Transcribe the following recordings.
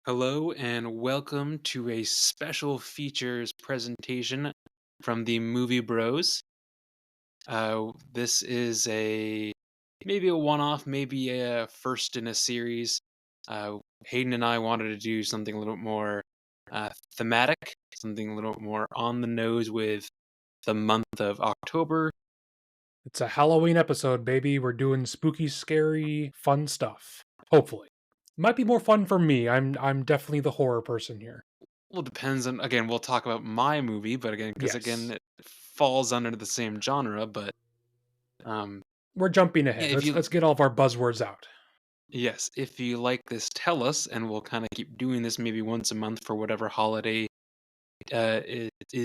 Hello and welcome to a special features presentation from the Movie Bros. This is maybe a one-off, maybe a first in a series. Hayden and I wanted to do something a little more thematic, something a little more on the nose with the month of October. It's a Halloween episode, baby. We're doing spooky, scary, fun stuff. Hopefully. Might be more fun for me. I'm definitely the horror person here. Well, it depends on, again, we'll talk about my movie, but again, because again, Yes. it falls under the same genre, but um, We're jumping yeah, ahead. if Let's you let's get all of our buzzwords out. Yes, if you like this, tell us, and we'll kind of keep doing this maybe once a month for whatever holiday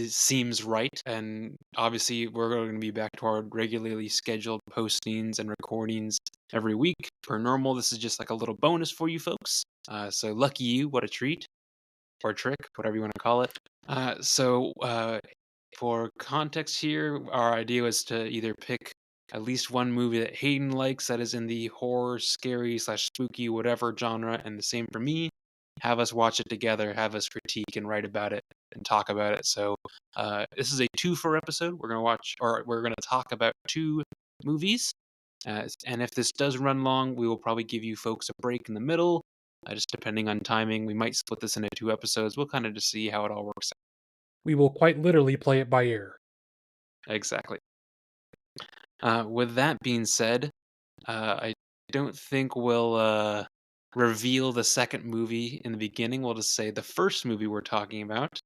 seems right. And obviously, we're going to be back to our regularly scheduled postings and recordings every week. Per normal, this is just like a little bonus for you folks. So lucky you, what a treat or trick, whatever you want to call it. For context here, our idea was to either pick at least one movie that Hayden likes that is in the horror, scary slash spooky, whatever genre, and the same for me. Have us watch it together, have us critique and write about it and talk about it. So this is a two-for episode. We're gonna talk about two movies. And if this does run long, we will probably give you folks a break in the middle, just depending on timing. We might split this into two episodes. We'll kind of just see how it all works We will quite literally play it by ear. out. Exactly. With that being said, I don't think we'll reveal the second movie in the beginning. We'll just say the first movie we're talking about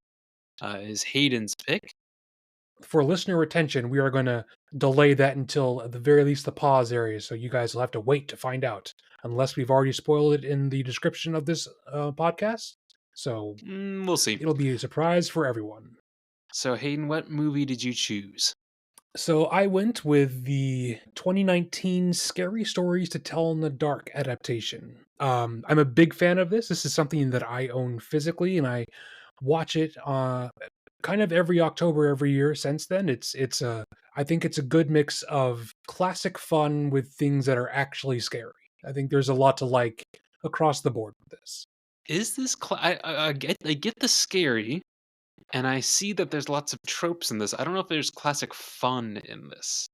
is Hayden's pick. For listener retention, we are going to delay that until at the very least the pause area, so you guys will have to wait to find out, unless we've already spoiled it in the description of this podcast. So We'll see. it'll be a surprise for everyone. So, Hayden, what movie did you choose? So I went with the 2019 Scary Stories to Tell in the Dark adaptation. I'm a big fan of this. This is something that I own physically, and I watch it kind of every October every year since then. I think it's a good mix of classic fun with things that are actually scary. I think there's a lot to like across the board with this. Is this? I get the scary, and I see that there's lots of tropes in this. I don't know if there's classic fun in this.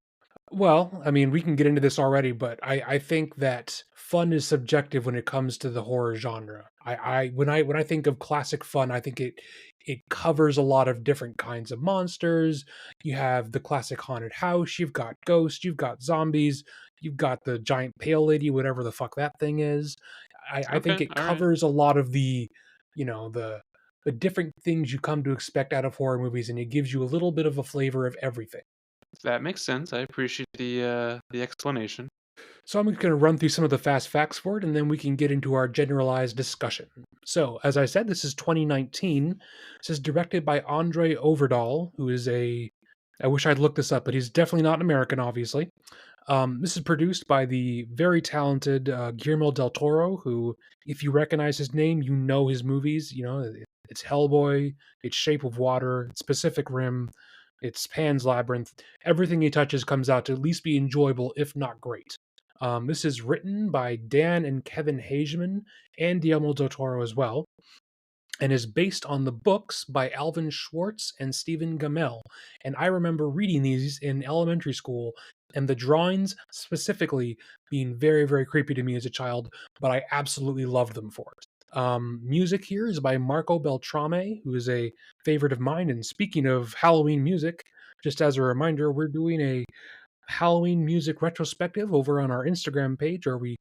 Well, I mean, we can get into this already, but I think that fun is subjective when it comes to the horror genre. When I think of classic fun, I think it covers a lot of different kinds of monsters. You have the classic haunted house, you've got ghosts, you've got zombies, you've got the giant pale lady, whatever the fuck that thing is. I think Okay, it all right. covers a lot of you know, the different things you come to expect out of horror movies, and it gives you a little bit of a flavor of everything. That makes sense. I appreciate the explanation. So I'm going to run through some of the fast facts for it, and then we can get into our generalized discussion. So, as I said, this is 2019. This is directed by Andre Overdahl, who is I wish I'd looked this up, but he's definitely not an American, obviously. This is produced by the very talented Guillermo del Toro, who, if you recognize his name, you know his movies. You know, it's Hellboy, it's Shape of Water, it's Pacific Rim, it's Pan's Labyrinth. Everything he touches comes out to at least be enjoyable, if not great. This is written by Dan and Kevin Hageman and Guillermo del Toro as well, and is based on the books by Alvin Schwartz and Stephen Gamel. And I remember reading these in elementary school, and the drawings specifically being very, very creepy to me as a child, but I absolutely loved them for it. Music here is by Marco Beltrame, who is a favorite of mine. And speaking of Halloween music, just as a reminder, we're doing a Halloween music retrospective over on our Instagram page, where we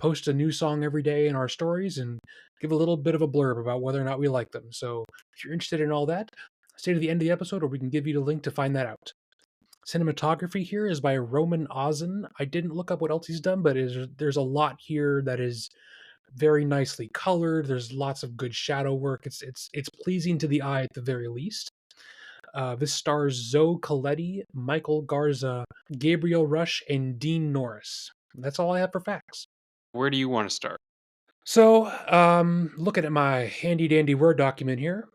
post a new song every day in our stories and give a little bit of a blurb about whether or not we like them. So if you're interested in all that, stay to the end of the episode, or we can give you the link to find that out. Cinematography here is by Roman Ozin. I didn't look up what else he's done, but there's a lot here that is very nicely colored. There's lots of good shadow work. It's pleasing to the eye at the very least. This stars Zoe Colletti, Michael Garza, Gabriel Rush, and Dean Norris. That's all I have for facts. Where do you want to start? So, looking at my handy dandy Word document here,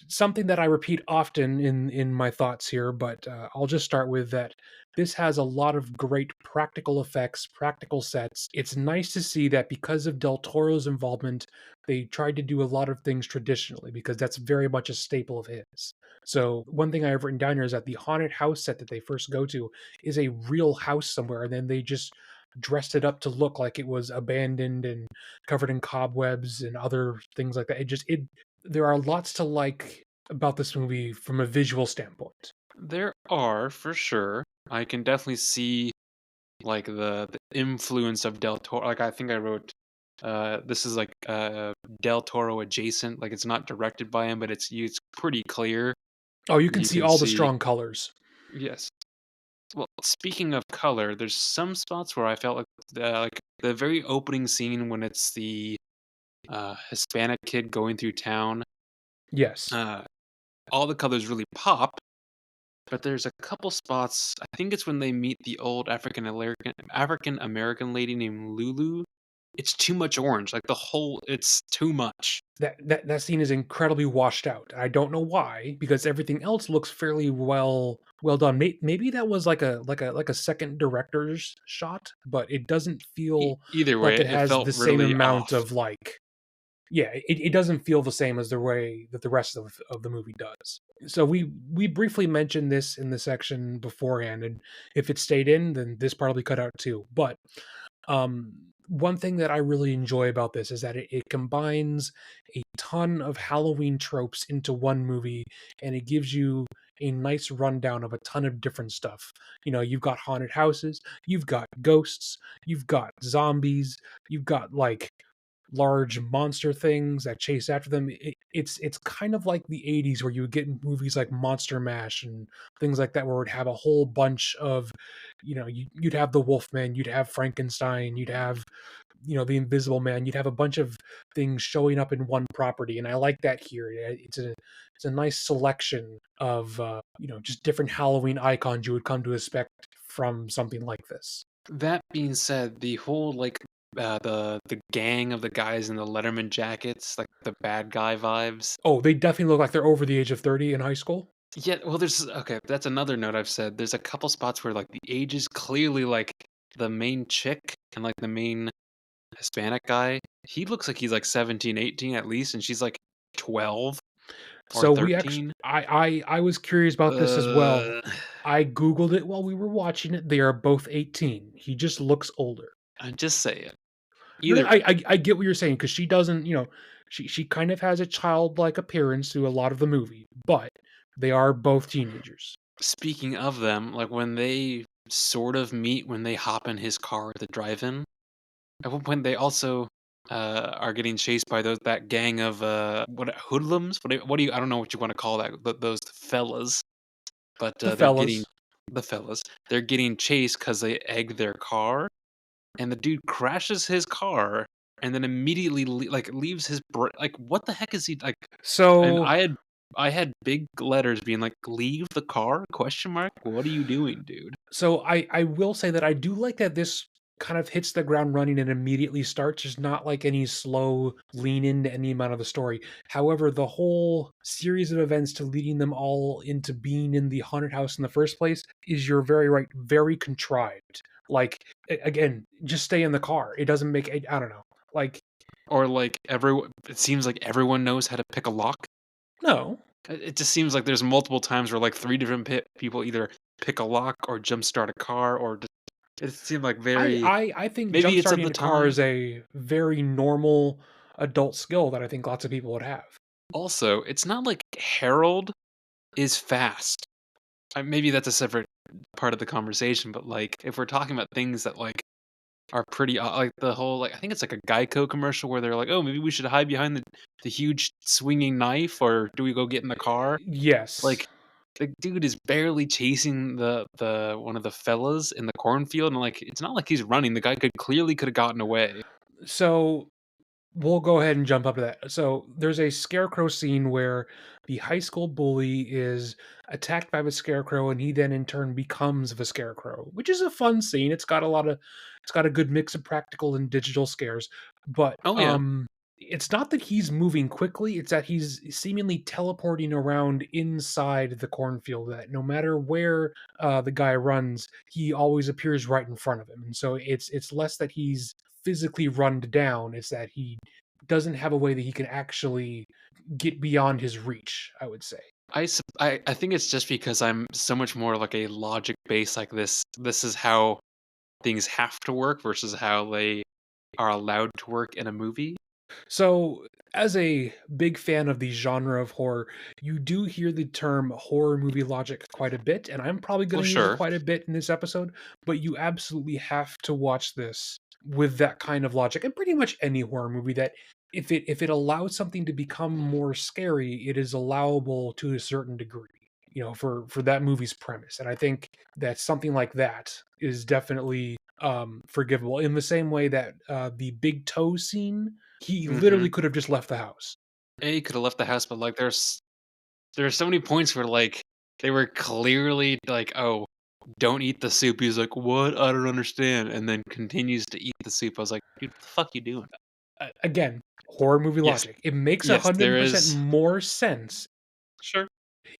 something that I repeat often in my thoughts here, but I'll just start with that. This has a lot of great practical effects, practical sets. It's nice to see that because of Del Toro's involvement, they tried to do a lot of things traditionally because that's very much a staple of his. So one thing I have written down here is that the haunted house set that they first go to is a real house somewhere, and then they just dressed it up to look like it was abandoned and covered in cobwebs and other things like that. It there are lots to like about this movie from a visual standpoint. There are, for sure. I can definitely see, like, the influence of Del Toro. Like, I think I wrote, this is, like, Del Toro adjacent, like, it's not directed by him, but it's pretty clear. Oh, you can You see can all the see. strong colors. Yes. Well, speaking of color, there's some spots where I felt like the very opening scene when it's the, Hispanic kid going through town, Yes. uh, all the colors really pop. But there's a couple spots, I think it's when they meet the old African American lady named Lulu. It's too much orange, like, the whole it's too much. That scene is incredibly washed out. I don't know why, because everything else looks fairly well done. Maybe that was like a second director's shot, but it doesn't feel Either way, like it it has felt the same really amount off. of like yeah, it doesn't feel the same as the way that the rest of the movie does. So we briefly mentioned this in the section beforehand, and if it stayed in, then this probably cut out too. But one thing that I really enjoy about this is that it combines a ton of Halloween tropes into one movie, and it gives you a nice rundown of a ton of different stuff. You know, you've got haunted houses, you've got ghosts, you've got zombies, you've got like large monster things that chase after them. It's kind of like the 80s where you would get movies like Monster Mash and things like that where it would have a whole bunch of, you know, you'd have the Wolfman, you'd have Frankenstein, you'd have, you know, the Invisible Man, you'd have a bunch of things showing up in one property, and I like that here. It's a nice selection of you know, just different Halloween icons you would come to expect from something like this. That being said, the whole, like, the gang of the guys in the Letterman jackets, like, the bad guy vibes. Oh, they definitely look like they're over the age of 30 in high school. Yeah, well, there's okay, that's another note I've said. There's a couple spots where, like, the age is clearly, like, the main chick and, like, the main Hispanic guy, he looks like he's, like, 17, 18 at least, and she's, like, 12 or So we actually, 13. I was curious about this as well. Uh, I googled it while we were watching it. They are both 18. He just looks older. I'm just saying. No, Either way, I get what you're saying because she doesn't, you know, she kind of has a childlike appearance through a lot of the movie, but they are both teenagers. speaking of them, like, when they sort of meet when they hop in his car at the drive-in, at one point, they also, are getting chased by that gang of, what hoodlums? What do you I don't know what you wanna call that, those fellas, but, The they're getting fellas. the fellas, they're getting chased because they egged their car, and the dude crashes his car and then immediately leaves his like, what the heck is he like? And So I had big letters being like, "Leave the car?" Question mark. What are you doing, dude? I will say that I do like that this kind of hits the ground running and immediately starts. There's not like any slow lean into any amount of the story. However, the whole series of events to leading them all into being in the haunted house in the first place is, you're very right, very contrived. Like again, just stay in the car. It doesn't make I don't know. Like Or like it seems like everyone knows how to pick a lock. no. It just seems like there's multiple times where like 3 different people either pick a lock or jumpstart a car or just it seemed like very I think maybe jump it's of starting the a car time. is a very normal adult skill that I think lots of people would have. Also, it's not like Harold is fast. Maybe that's a separate part of the conversation, but, like, if we're talking about things that, like, are pretty like, the whole like, I think it's like a Geico commercial where they're like, "Oh, maybe we should hide behind the huge swinging knife, or do we go get in the car?" Yes. Like, the dude is barely chasing the one of the fellas in the cornfield, and, like, it's not like he's running, the guy could have gotten away. So we'll go ahead and jump up to that. So there's a scarecrow scene where the high school bully is attacked by the scarecrow and he then in turn becomes the scarecrow, which is a fun scene. It's got a good mix of practical and digital scares. But Oh, yeah. It's not that he's moving quickly, it's that he's seemingly teleporting around inside the cornfield, that no matter where, the guy runs, he always appears right in front of him, and so it's less that he's physically run down, it's that he doesn't have a way that he can actually get beyond his reach, I would say. I think it's just because I'm so much more like a logic base like this is how things have to work versus how they are allowed to work in a movie. So, as a big fan of the genre of horror, you do hear the term horror movie logic quite a bit, and I'm probably Well, going to use it sure. quite a bit in this episode, but you absolutely have to watch this with that kind of logic. And pretty much any horror movie, that if it allows something to become more scary, it is allowable to a certain degree. For that movie's premise. And I think that something like that is definitely forgivable, in the same way that the big toe scene, he Mhm. literally could have just left the house. A could have left the house, but, like, there are so many points where, like, they were clearly like, "Oh, don't eat the soup." He's like, "What? I don't understand," and then continues to eat the soup. I was like, "Dude, what the fuck you doing?" Again, horror movie Yes. logic. It makes Yes, there 100% is. more sense Sure.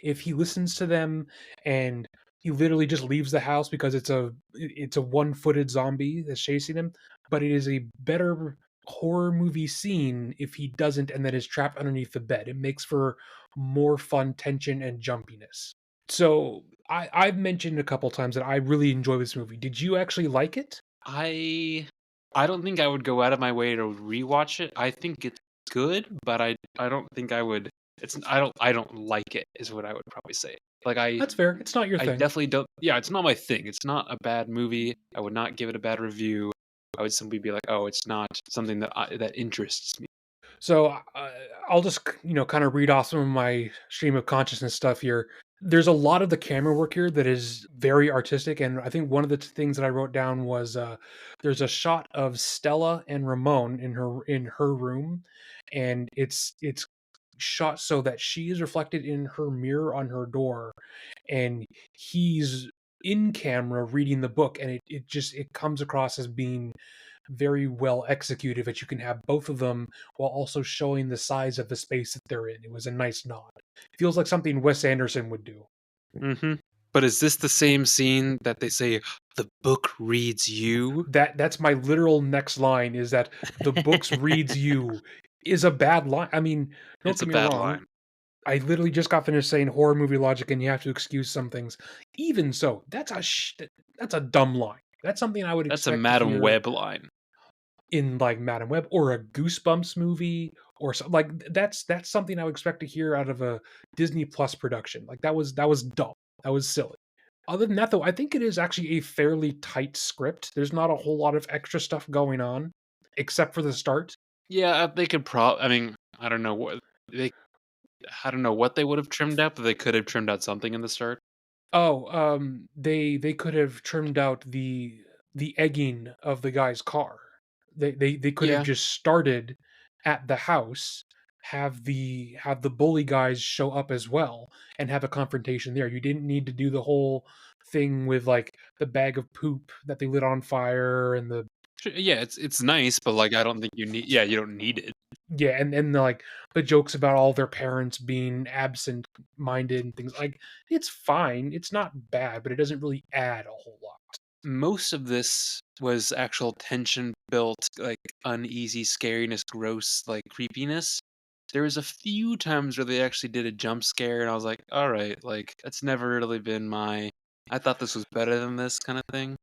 if he listens to them and he literally just leaves the house because it's a one-footed zombie that's chasing him. But it is a better horror movie scene if he doesn't and then is trapped underneath the bed. It makes for more fun tension and jumpiness. So I've mentioned a couple times that I really enjoy this movie. Did you actually like it? I I don't think I would go out of my way to rewatch it. I think it's good, but I don't think I would I don't like it is what I would probably say. Like, That's fair. It's not your I thing. definitely don't. Yeah, it's not my thing. It's not a bad movie. I would not give it a bad review. I would simply be like, "Oh, it's not something that interests me." So I'll just kind of read off some of my stream of consciousness stuff here. There's a lot of the camera work here that is very artistic, and I think one of the things that I wrote down was there's a shot of Stella and Ramon in her room, and it's shot so that she is reflected in her mirror on her door, and he's in camera reading the book, and it comes across as being very well executed, that you can have both of them while also showing the size of the space that they're in. It was a nice nod. Feels like something Wes Anderson would do. Mhm. But is this the same scene that they say, "The book reads you"? That's my literal next line, is that the books reads you is a bad line. I mean, don't It's a get me bad wrong. line. I literally just got finished saying horror movie logic, and you have to excuse some things. Even so, that's a dumb line. That's something I would That's a expect to Madam hear Web line. in like Madam Web or a Goosebumps movie, or so, like that's something I would expect to hear out of a Disney Plus production. Like that was dumb. That was silly. Other than that, though, I think it is actually a fairly tight script. There's not a whole lot of extra stuff going on, except for the start. Yeah, they could I mean, they I don't know what they would have trimmed out, but they could have trimmed out something in the start. Oh, they could have trimmed out the egging of the guy's car. They could have Yeah. just started at the house, have the bully guys show up as well, and have a confrontation there. You didn't need to do the whole thing with like the bag of poop that they lit on fire and the Yeah, it's nice, but, like, I don't think you don't need it. yeah, and like the jokes about all their parents being absent minded and things like it's fine. It's not bad, but it doesn't really add a whole lot. Most of this was actual tension built, like, uneasy scariness, gross, like, creepiness. There was a few times where they actually did a jump scare, and I was like, "Alright," like, that's never really been my "I thought this was better than this" kinda thing,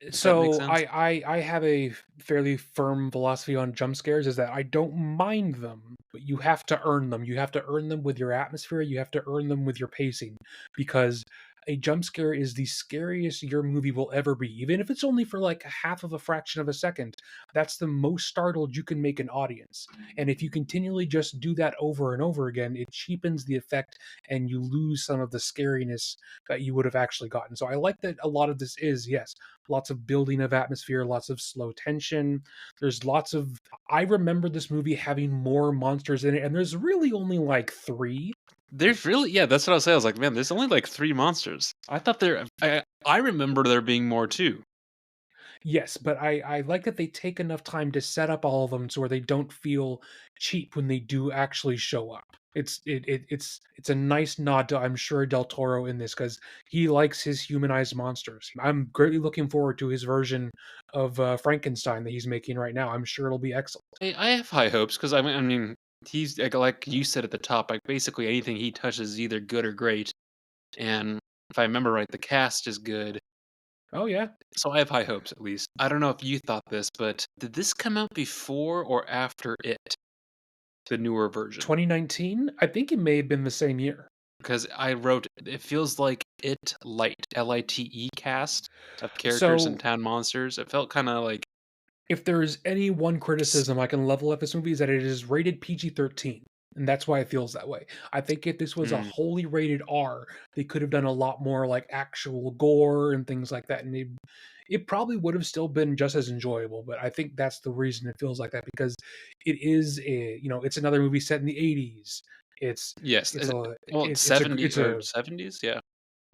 if that makes So sense. I have a fairly firm philosophy on jump scares, is that I don't mind them, but you have to earn them. You have to earn them with your atmosphere, you have to earn them with your pacing, because a jump scare is the scariest your movie will ever be. Even if it's only for like a half of a fraction of a second, that's the most startled you can make an audience. And if you continually just do that over and over again, it cheapens the effect and you lose some of the scariness that you would have actually gotten. So I like that a lot of this is, yes, lots of building of atmosphere, lots of slow tension. There's lots of I remember this movie having more monsters in it, and there's really only like 3. There's really yeah, that's what I was saying, I was like, "Man, there's only, like, 3 monsters." I thought I remember there being more too. Yes, but I like that they take enough time to set up all of them so where they don't feel cheap when they do actually show up. It's a nice nod to, I'm sure, Del Toro in this because he likes his humanized monsters. I'm greatly looking forward to his version of Frankenstein that he's making right now. I'm sure it'll be excellent. I have high hopes because I mean, he's like you said at the top, like basically anything he touches is either good or great. And if I remember right, the cast is good. Oh yeah, So I have high hopes at least. I don't know if you thought this, but did this come out before or after it, the newer version? 2019. I think it may have been the same year. Because I wrote, it feels like it light, Lite cast of characters and So town monsters. It felt kind of like, if there's any one s- criticism I can level at this movie is that it is rated PG-13, and that's why it feels that way. I think if this was a hmm, wholly rated R, they could have done a lot more like actual gore and things like that, and it probably would have still been just as enjoyable. But I think that's the reason it feels like that because it is a it's another movie set in the 80s. It's yes, it's a well, it's 70 it's or a 70s. Yeah,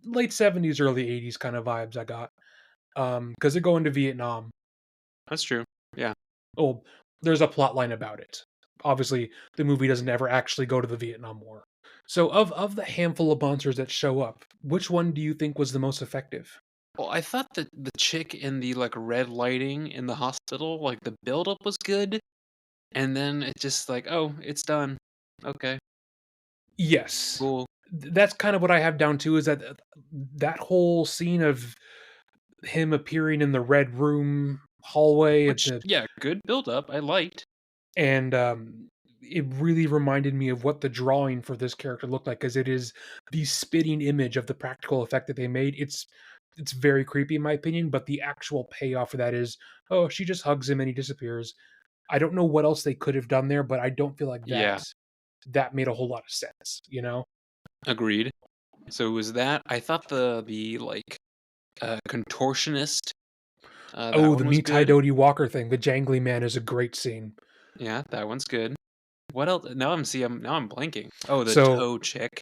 late 70s, early 80s kind of vibes I got because they're going to Vietnam. that's true. Yeah. Oh, there's a plot line about it. Obviously, the movie doesn't ever actually go to the Vietnam War. So, of the handful of monsters that show up, which one do you think was the most effective? Well, I thought that the chick in the like red lighting in the hospital, like the buildup was good, and then it just like, oh, it's done. Okay, Yes, cool. that's kind of what I have down too. Is that that whole scene of him appearing in the red room hallway at Which, the yeah, good buildup. I liked. and it really reminded me of what the drawing for this character looked like because it is the spitting image of the practical effect that they made. It's very creepy in my opinion, but the actual payoff for that is, oh, she just hugs him and he disappears. I don't know what else they could have done there, but I don't feel like Yeah, that made a whole lot of sense, you know? agreed. So it was that. I thought the like contortionist, that Oh, the one was Mitai good. Dodi Walker thing, the jangly man is a great scene. Yeah, that one's good. What else? Now I'm blanking. Oh, the So toe chick.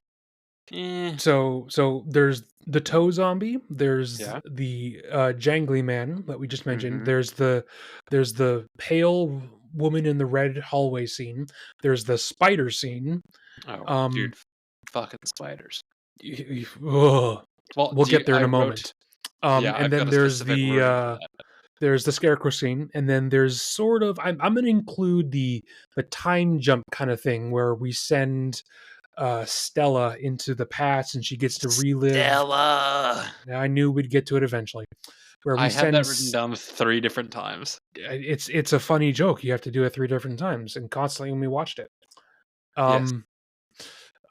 Eh, so there's the toe zombie, there's yeah. the jangly man that we just mentioned, Mm-hmm. there's the pale woman in the red hallway scene, there's the spider scene. Oh, um dude, fucking spiders. Ugh. Well, We'll get there in I a wrote. moment. Yeah, And I've got then a specific wording for that. there's the scarecrow scene, and then there's sort of I'm gonna include the time jump kind of thing where we send Stella into the past and she gets to relive. Stella. I knew we'd get to it eventually. Where we I have send that written down 3 different times. it's a funny joke. You have to do it 3 different times and constantly when we watched it. Yes. Um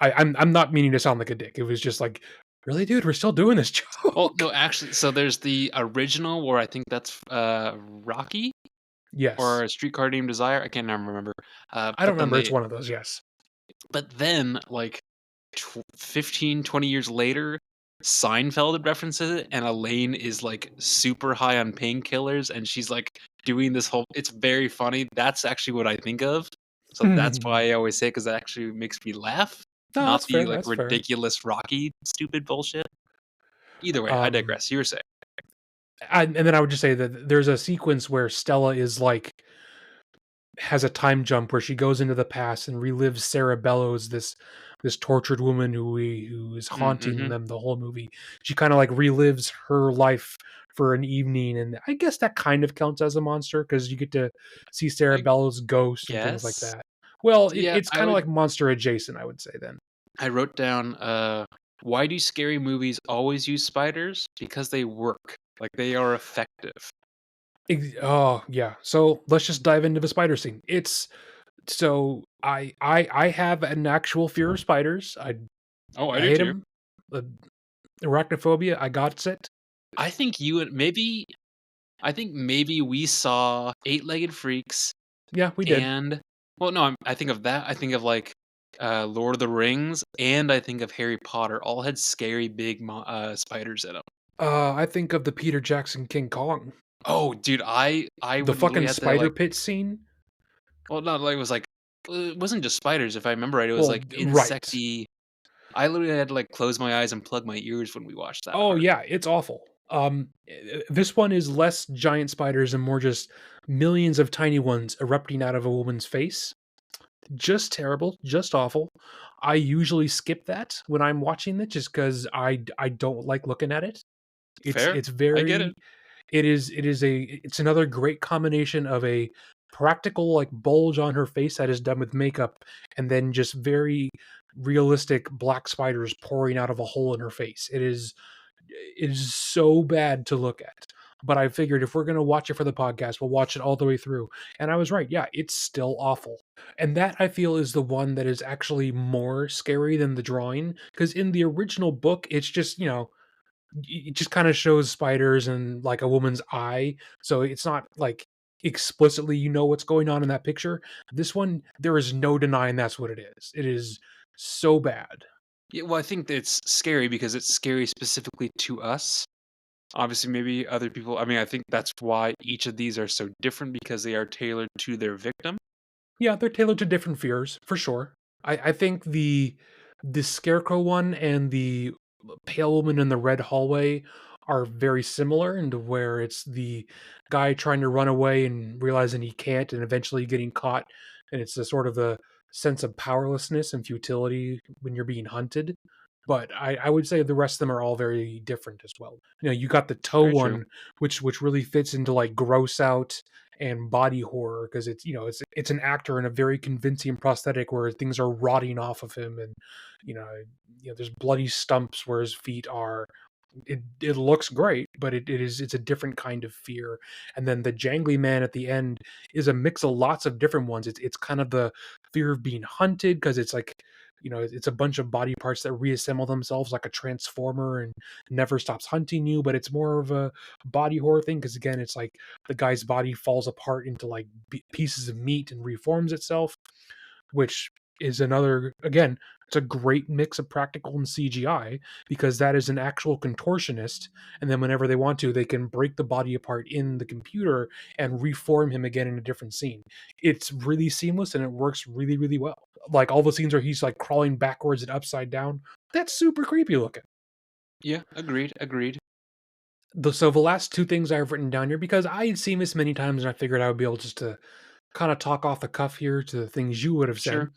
I'm not meaning to sound like a dick. It was just like, really, dude, we're still doing this Well, joke. no, actually, so there's the original where I think that's Rocky Yes. or Streetcar Named Desire. I can't now remember. I don't But then remember, it's they, one of those, yes. but then like 15, 20 years later, Seinfeld references it, and Elaine is like super high on painkillers, and she's like doing this whole. It's very funny. That's actually what I think of. So that's No, why I always say because it actually makes me laugh, not that's the fair, like that's fair. ridiculous Rocky stupid bullshit. Either way, I Um digress. You were saying. and then I would just say that there's a sequence where Stella is like has a time jump where she goes into the past and relives Sarah Bellows, this tortured woman who is haunting Mm-hmm. them the whole movie. She kind of like relives her life for an evening, and I guess that kind of counts as a monster because you get to see Sarah I Bellows' ghost and things like guess. that. Well, Yeah, it's kind of like monster adjacent, I would say. Then, I wrote down, why do scary movies always use spiders? Because they work. Like, they are effective. oh yeah. So let's just dive into the spider scene. It's so I have an actual fear of spiders. Oh, I I do hate too. them. Arachnophobia. I got it. I think you and I think maybe we saw Eight-Legged Freaks Yeah, we did. and well, no, I think of that. I think of like Lord of the Rings, and I think of Harry Potter. All had scary big spiders in them. I think of the Peter Jackson King Kong. Oh, dude, I The would literally fucking have to spider like, pit scene. well, not like it was like it wasn't just spiders. If I remember right, it was Well, like right. insecty. I literally had to like close my eyes and plug my ears when we watched that Oh part. yeah, it's awful. This one is less giant spiders and more just millions of tiny ones erupting out of a woman's face. Just terrible, just awful. I usually skip that when I'm watching it just because I don't like looking at it. Fair. It's I get it. very it's another great combination of a practical like bulge on her face that is done with makeup and then just very realistic black spiders pouring out of a hole in her face. It is so bad to look at. But I figured if we're going to watch it for the podcast, we'll watch it all the way through. And I was right. Yeah, it's still awful. And that I feel is the one that is actually more scary than the drawing. Because in the original book, it's just, it just kind of shows spiders and like a woman's eye. So it's not like explicitly what's going on in that picture. This one, there is no denying that's what it is. It is so bad. Yeah, well, I think it's scary because it's scary specifically to us. Obviously, maybe other people. I mean, I think that's why each of these are so different because they are tailored to their victim. Yeah, they're tailored to different fears for sure. I think the scarecrow one and the pale woman in the red hallway are very similar into where it's the guy trying to run away and realizing he can't and eventually getting caught, and it's a sort of a sense of powerlessness and futility when you're being hunted. But I would say the rest of them are all very different as well. You got the toe Very true. one, which really fits into like gross out and body horror because it's an actor in a very convincing prosthetic where things are rotting off of him and you know there's bloody stumps where his feet are. It looks great, but it's a different kind of fear. And then the jangly man at the end is a mix of lots of different ones. It's kind of the fear of being hunted because it's like it's a bunch of body parts that reassemble themselves like a transformer and never stops hunting you. But it's more of a body horror thing because again, it's like the guy's body falls apart into like pieces of meat and reforms itself, which is another again, it's a great mix of practical and CGI because that is an actual contortionist, and then whenever they want to, they can break the body apart in the computer and reform him again in a different scene. It's really seamless and it works really, really well. Like all the scenes where he's like crawling backwards and upside down, that's super creepy looking. Yeah, agreed. Agreed. So the last two things I've written down here because I had seen this many times and I figured I would be able just to kind of talk off the cuff here to the things you would have said. Sure.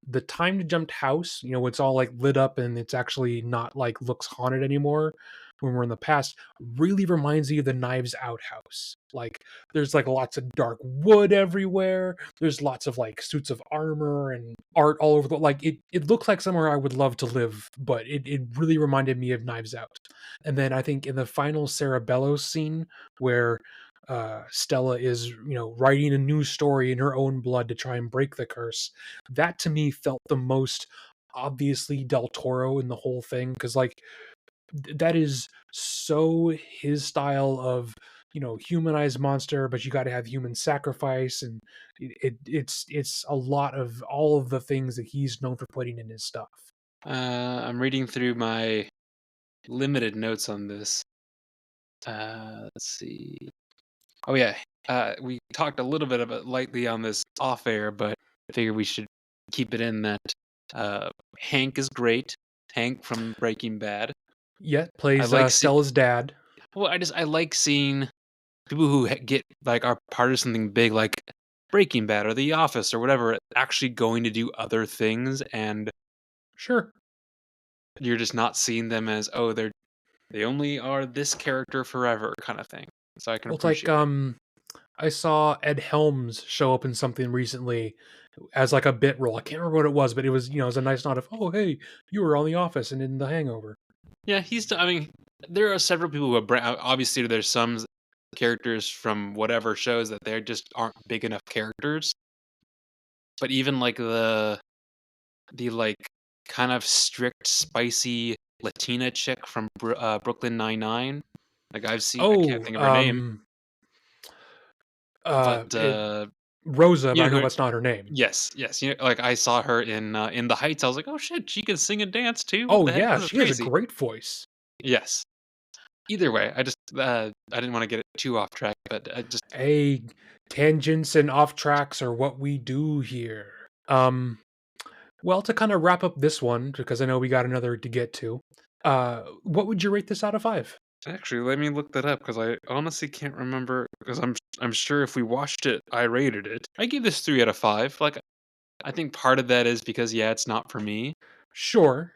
The time to jumped house, it's all like lit up and it's actually not like looks haunted anymore when we're in the past, really reminds me of the Knives Out house. Like there's like lots of dark wood everywhere. There's lots of like suits of armor and art all over the like it looks like somewhere I would love to live, but it really reminded me of Knives Out. And then I think in the final Sarah Bellows scene where Stella is, writing a new story in her own blood to try and break the curse. That to me felt the most obviously Del Toro in the whole thing because, like, that is so his style of humanized monster, but you got to have human sacrifice, and it's a lot of all of the things that he's known for putting in his stuff. I'm reading through my limited notes on this. Let's see. Oh yeah, we talked a little bit about lightly on this off air, but I figured we should keep it in that. Hank is great. Hank from Breaking Bad. Yet I plays like see. Stella's dad. Well, I like seeing people who get like are part of something big, like Breaking Bad or The Office or whatever, actually going to do other things, and Sure. you're just not seeing them as they only are this character forever kind of thing. So I can Well, it's like appreciate it. I saw Ed Helms show up in something recently as like a bit role. I can't remember what it was, but it was it was a nice nod of, "Oh, hey, you were on The Office and in The Hangover." Yeah, I mean, there are several people who have obviously there's some characters from whatever shows that they just aren't big enough characters. But even like the like kind of strict, spicy Latina chick from Brooklyn Nine-Nine. Like I can't Oh, think of her name, but it Rosa, you but I know know who? that's not her name. Yes, yes. Like I saw her in The Heights. I was like, oh shit, she can sing and dance too. What Oh the heck? yeah, This is she has a crazy. great voice. Yes. Either way, I didn't want to get it too off track, but I just Hey, tangents and off tracks are what we do here. Well, to kind of wrap up this one because I know we got another to get to. What would you rate this out of 5? Actually, let me look that up because I honestly can't remember. Because I'm sure if we watched it, I rated it. I gave this 3 out of 5. Like I think part of that is because yeah, it's not for me. Sure.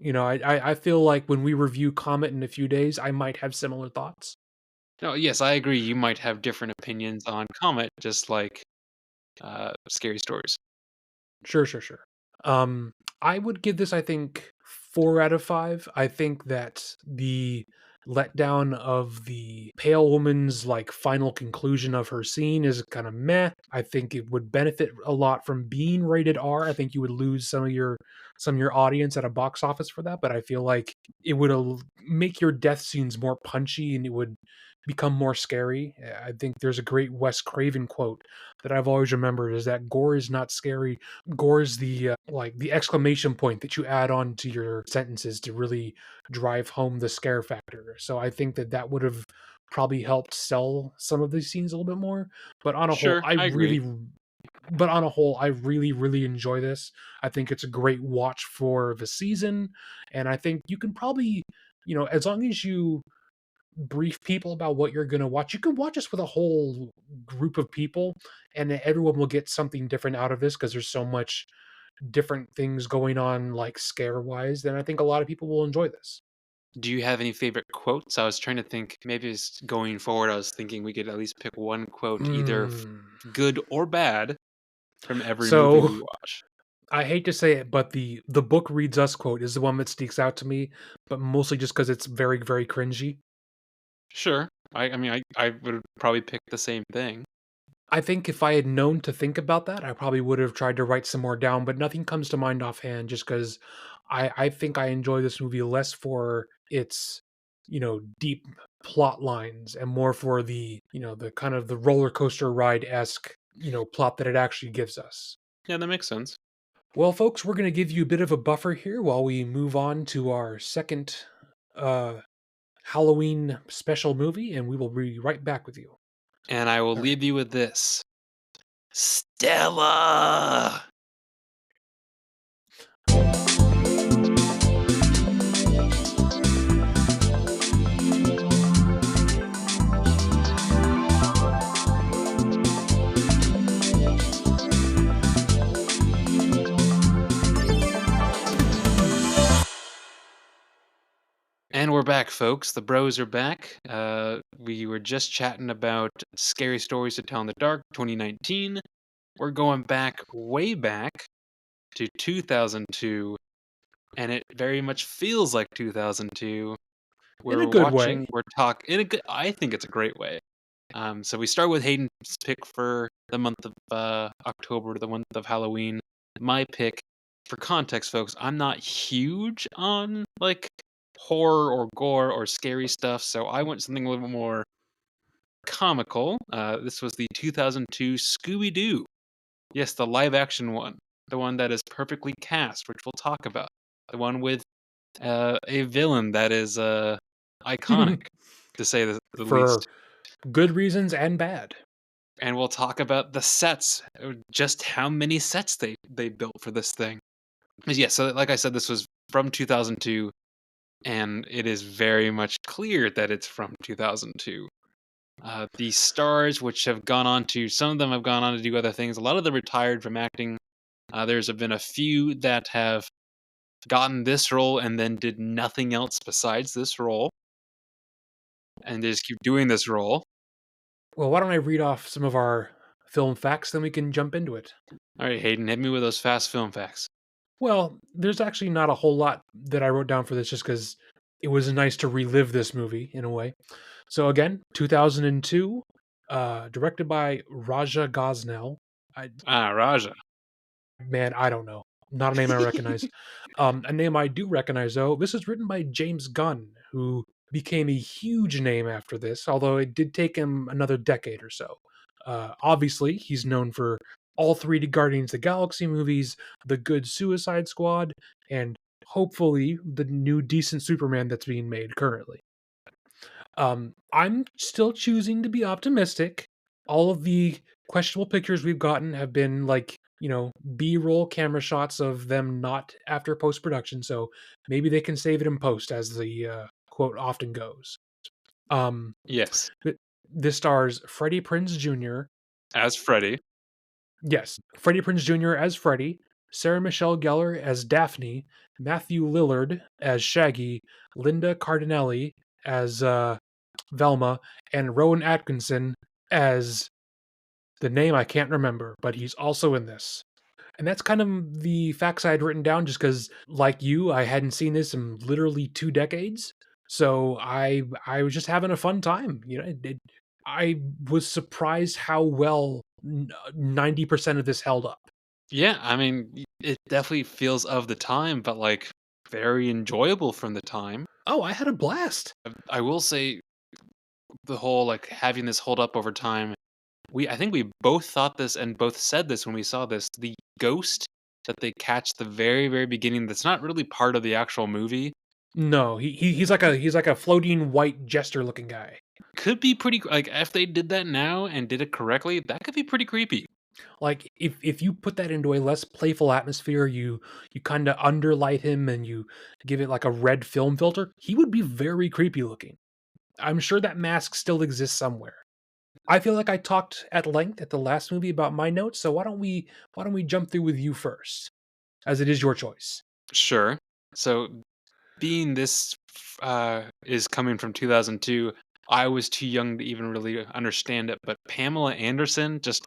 I feel like when we review Comet in a few days, I might have similar thoughts. No, yes, I agree. You might have different opinions on Comet, just like scary stories. Sure, sure, sure. Um, I would give this, I think, 4 out of 5. I think that the letdown of the pale woman's like final conclusion of her scene is kind of meh. I think it would benefit a lot from being rated R. I think you would lose some of your audience at a box office for that, but I feel like it would make your death scenes more punchy and it would become more scary. I think there's a great Wes Craven quote that I've always remembered is that gore is not scary. Gore is the like the exclamation point that you add on to your sentences to really drive home the scare factor. So I think that that would have probably helped sell some of these scenes a little bit more. But on a whole, Sure, I agree. I really, really enjoy this. I think it's a great watch for the season, and I think you can probably, as long as you brief people about what you're going to watch. You can watch this with a whole group of people, and everyone will get something different out of this because there's so much different things going on, like scare wise. Then I think a lot of people will enjoy this. Do you have any favorite quotes? I was trying to think. Maybe it's going forward. I was thinking we could at least pick one quote, either Hmm. good or bad, from every movie So we watch. I hate to say it, but the book reads us quote is the one that sticks out to me, but mostly just because it's very very cringy. Sure. I mean, I would probably pick the same thing. I think if I had known to think about that, I probably would have tried to write some more down, but nothing comes to mind offhand just because I think I enjoy this movie less for its, deep plot lines and more for the kind of the roller coaster ride esque, plot that it actually gives us. Yeah, that makes sense. Well, folks, we're going to give you a bit of a buffer here while we move on to our second uh, Halloween special movie, and we will be right back with you. And I will All right. leave you with this. Stella! And we're back, folks. The bros are back. We were just chatting about Scary Stories to Tell in the Dark 2019. We're going back, way back to 2002, and it very much feels like 2002. In a We're good watching, way. we're talking, in a good, I think it's a great way. So we start with Hayden's pick for the month of October, the month of Halloween. My pick, for context, folks, I'm not huge on like horror or gore or scary stuff, so I went something a little bit more comical. This was the 2002 Scooby Doo. Yes, the live action one, the one that is perfectly cast, which we'll talk about. The one with a villain that is iconic, to say the For least. good reasons and bad. And we'll talk about the sets, just how many sets they built for this thing. 'Cause yeah, so like I said, this was from 2002, and it is very much clear that it's from 2002. The stars, which have gone on to, some of them have gone on to do other things. A lot of them retired from acting. There's been a few that have gotten this role and then did nothing else besides this role, and they just keep doing this role. Well, why don't I read off some of our film facts, then we can jump into it. All right, Hayden, hit me with those fast film facts. Well, there's actually not a whole lot that I wrote down for this just because it was nice to relive this movie in a way. So again, 2002, directed by Raja Gosnell. I Ah, Raja. Man, I don't know. Not a name I recognize. A name I do recognize though. This is written by James Gunn, who became a huge name after this, although it did take him another decade or so. Obviously, he's known for all three Guardians of the Galaxy movies, the good Suicide Squad, and hopefully the new decent Superman that's being made currently. I'm still choosing to be optimistic. All of the questionable pictures we've gotten have been like, B-roll camera shots of them not after post production. So maybe they can save it in post, as the quote often goes. Um, Yes, th- this stars Freddie Prinze Jr. as Freddy. Yes, Freddie Prinze Jr. as Freddie, Sarah Michelle Gellar as Daphne, Matthew Lillard as Shaggy, Linda Cardinelli as Velma, and Rowan Atkinson as the name I can't remember, but he's also in this. And that's kind of the facts I had written down just because, like you, I hadn't seen this in literally 2 decades. So I was just having a fun time. I was surprised how well 90% of this held up. Yeah, I mean, it definitely feels of the time, but like very enjoyable from the time. Oh, I had a blast. I will say the whole like having this hold up over time. I think we both thought this and both said this when we saw this. The ghost that they catch the very very beginning that's not really part of the actual movie No, he's like a floating white jester looking guy. could be pretty like if they did that now and did it correctly, that could be pretty creepy. Like if you put that into a less playful atmosphere, you kind of underlight him and you give it like a red film filter, he would be very creepy looking. I'm sure that mask still exists somewhere. I feel like I talked at length at the last movie about my notes, so why don't we jump through with you first, as it is your choice. Sure. So being this is coming from 2002, I was too young to even really understand it, but Pamela Anderson just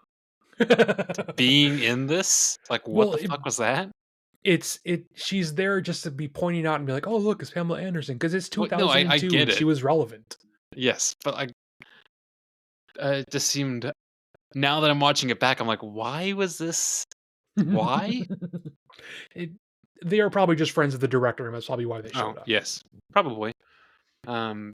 being in this, like, what Well, the fuck was that? she's there just to be pointing out and be like, "Oh, look, it's Pamela Anderson," because it's What no, I 2002 get and she it. was relevant. Yes, but, like, it just seemed now that I'm watching it back, I'm like, "Why was this why?" It, they are probably just friends of the director, and that's probably why they Oh, showed up. yes, probably. Um,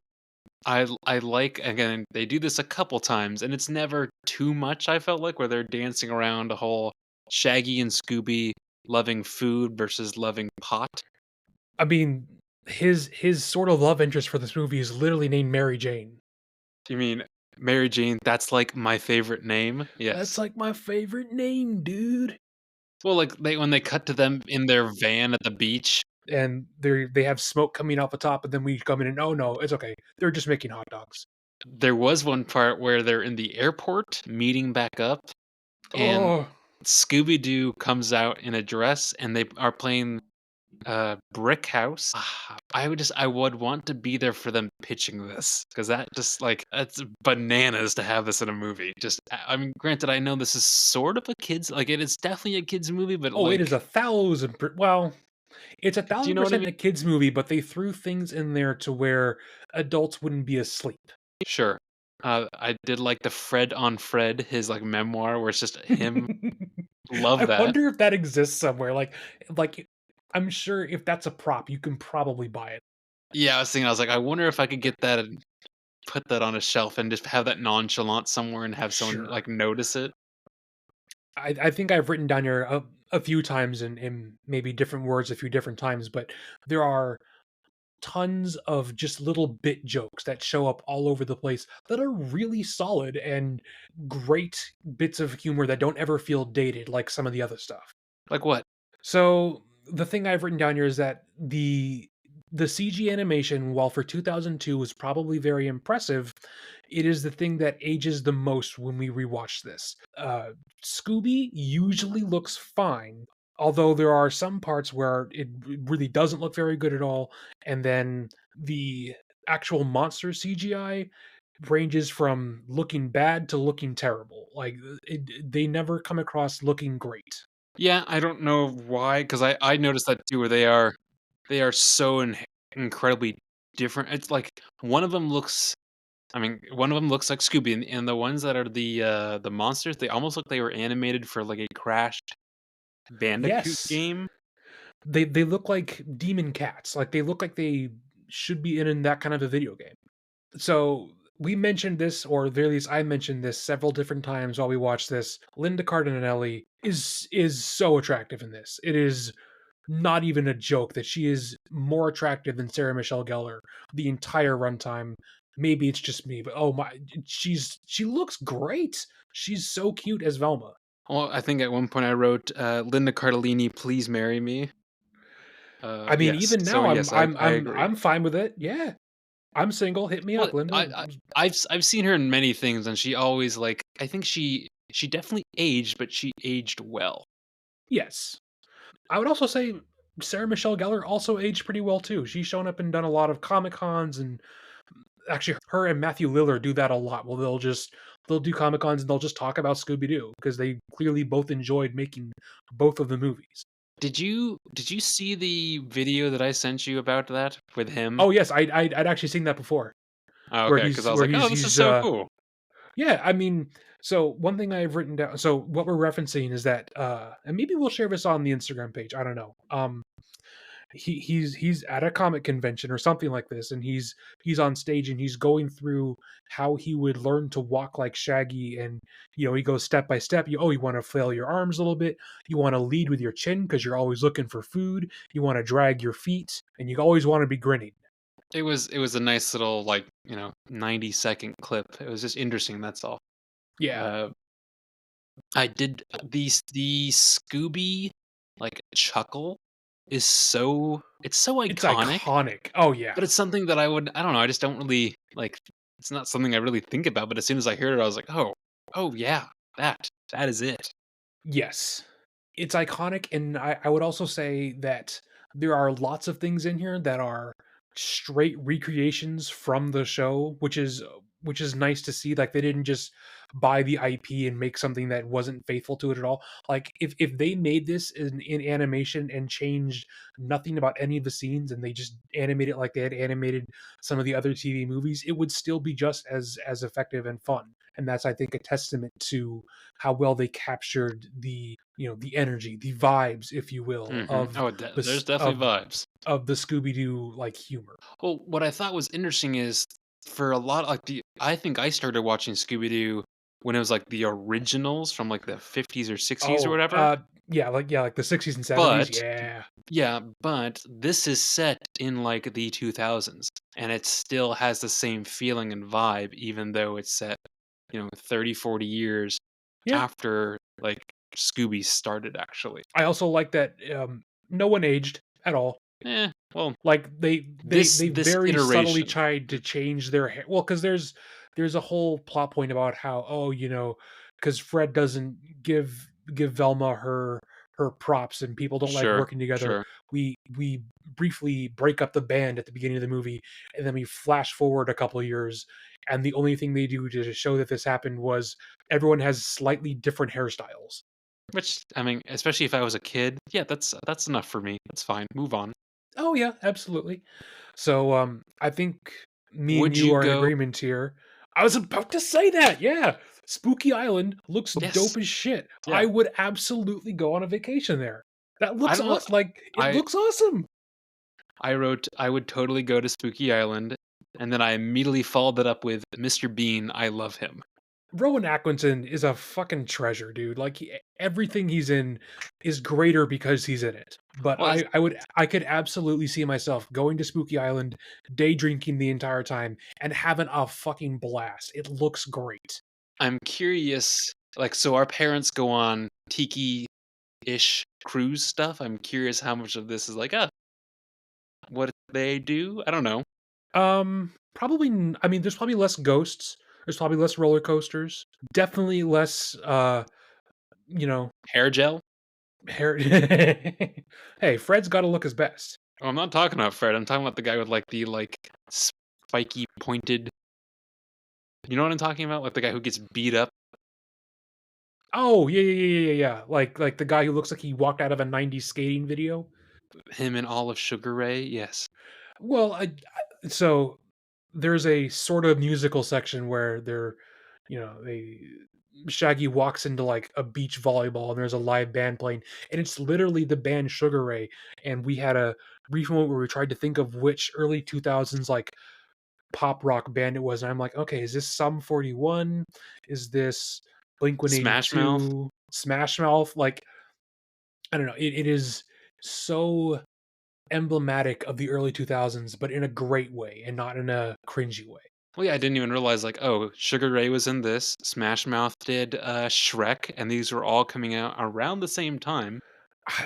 I like again, they do this a couple times, and it's never too much, I felt like, where they're dancing around a whole Shaggy and Scooby loving food versus loving pot. I mean, his sort of love interest for this movie is literally named Mary Jane. You mean Mary Jane, that's, like, my favorite name? That's Yes. like my favorite name, dude. Well, like, when they cut to them in their van at the beach, And they have smoke coming out the top, and then we come in and oh no, it's okay. They're just making hot dogs. there was one part where they're in the airport meeting back up, and Oh, Scooby Doo comes out in a dress, and they are playing, Brick House. I would want to be there for them pitching this because that just, like that's bananas to have this in a movie. Just I mean, granted, I know this is sort of a kids like, it is definitely a kids movie, but, oh, it is like, well, it's a do you thousand know what I mean? percent a kids movie, but they threw things in there to where adults wouldn't be asleep. Sure. I did like the Fred on Fred, his, like, memoir where it's just him. Love I that. wonder if that exists somewhere. Like I'm sure if that's a prop, you can probably buy it. Yeah, I was like, I wonder if I could get that and put that on a shelf and just have that nonchalant somewhere and have someone, Sure. like, notice it. I think I've written down here a few times in maybe different words a few different times, but there are tons of just little bit jokes that show up all over the place that are really solid and great bits of humor that don't ever feel dated like some of the other stuff. Like what? So the thing I've written down here is that the CG animation, while for 2002 was probably very impressive, it is the thing that ages the most when we rewatch this. Scooby usually looks fine, although there are some parts where it really doesn't look very good at all, and then the actual monster CGI ranges from looking bad to looking terrible. Like they never come across looking great. Yeah, I don't know why, because I noticed that too, where they are so incredibly different. It's like one of them looks I mean, one of them looks like Scooby, and the ones that are the monsters, they almost look they were animated for, like, a crashed Bandicoot Yes, game. they look like demon cats. Like they look like they should be in that kind of a video game. So we mentioned this, or at the very least, I mentioned this several different times while we watched this. Linda Cardinelli is so attractive in this. It is not even a joke that she is more attractive than Sarah Michelle Gellar the entire runtime. Maybe it's just me, but oh my, she looks great. She's so cute as Velma. Well, I think at one point I wrote, "Linda Cardellini, please marry me." I mean, Yes. even So, now, I'm yes, I'm I I'm agree. I'm fine with it. Yeah. I'm single. Hit me Well, up, Linda. I've seen her in many things, and she always, like I think she definitely aged, but she aged well. Yes. I would also say Sarah Michelle Gellar also aged pretty well too. She's shown up and done a lot of Comic Cons, and actually, her and Matthew Lillard do that a lot. Well, they'll do Comic Cons and they'll just talk about Scooby Doo because they clearly both enjoyed making both of the movies. Did you see the video that I sent you about that with him? Oh yes, I'd actually seen that before, Oh, okay, because I was where like, "Oh, this is he's so cool." yeah. I mean, so one thing I've written down. So what we're referencing is that, and maybe we'll share this on the Instagram page. I don't know. He's at a comic convention or something like this, and he's on stage and he's going through how he would learn to walk like Shaggy. And he goes step by step. You want to flail your arms a little bit, you want to lead with your chin because you're always looking for food, you want to drag your feet, and you always want to be grinning. It was a nice little, like, 90-second clip. It was just interesting, that's all. Yeah, Uh, I did the Scooby, like, chuckle is so it's iconic, iconic. Oh yeah. but it's something that I don't know, I just don't really, like it's not something I really think about, but as soon as I heard it, I was like, "Oh, oh, yeah, that is it." Yes. It's iconic, and I would also say that there are lots of things in here that are straight recreations from the show, which is nice to see. Like, they didn't just buy the IP and make something that wasn't faithful to it at all. Like, if they made this in animation and changed nothing about any of the scenes, and they just animate it like they had animated some of the other TV movies, it would still be just as effective and fun. And that's, I think, a testament to how well they captured the energy, the vibes, if you will, Mhm. Oh, there's definitely vibes. of the Scooby Doo like humor. Well, what I thought was interesting is for a lot like I think I started watching Scooby Doo when it was like the originals from like the 50s or 60s or Oh, whatever. yeah, like the 60s and 70s. But Yeah, yeah, but this is set in like the 2000s and it still has the same feeling and vibe even though it's set, 30, 40 years yeah. after like Scooby started actually. I also like that no one aged at all. Well, Like this they this very subtly iteration. tried to change their hair. Well, because there's a whole plot point about how, because Fred doesn't give Velma her props and people don't like Sure, working together. sure. We briefly break up the band at the beginning of the movie, and then we flash forward a couple of years, and the only thing they do to show that this happened was everyone has slightly different hairstyles. Which, I mean, especially if I was a kid, yeah, that's enough for me. That's fine. Move on. Oh yeah, absolutely. So I think me and Would you you are in go agreement here. I was about to say that. Yeah. Spooky Island looks Yes. dope as shit. I Yeah. would absolutely go on a vacation there. That I looks don't know. awesome. Like, it I looks awesome. I wrote I would totally go to Spooky Island, and then I immediately followed it up with Mr. Bean, I love him. Rowan Atkinson is a fucking treasure, dude. Like, everything he's in is greater because he's in it. But Well, I could absolutely see myself going to Spooky Island, day drinking the entire time, and having a fucking blast. It looks great. I'm curious, like, so our parents go on tiki-ish cruise stuff. I'm curious how much of this is like, what they do? I don't know. Probably. I mean, there's probably less ghosts. There's probably less roller coasters. Definitely less. You know, Hair gel? hair. Hey, Fred's got to look his best. Oh, I'm not talking about Fred. I'm talking about the guy with, like, the, like, spiky pointed you know what I'm talking about? Like, the guy who gets beat up, Oh yeah. Like the guy who looks like he walked out of a '90s skating video. him and Olive Sugar Ray, yes. Well, so there's a sort of musical section where they Shaggy walks into like a beach volleyball and there's a live band playing, and it's literally the band Sugar Ray. And we had a brief moment where we tried to think of which early 2000s like pop rock band it was, and I'm like, okay, is this Sum 41? Is this Blink Smash Mouth. 182? Smash Mouth? Like, I don't know. It is so emblematic of the early 2000s, but in a great way and not in a cringy way. Well, yeah, I didn't even realize, like, oh, Sugar Ray was in this, Smash Mouth did, Shrek, and these were all coming out around the same time.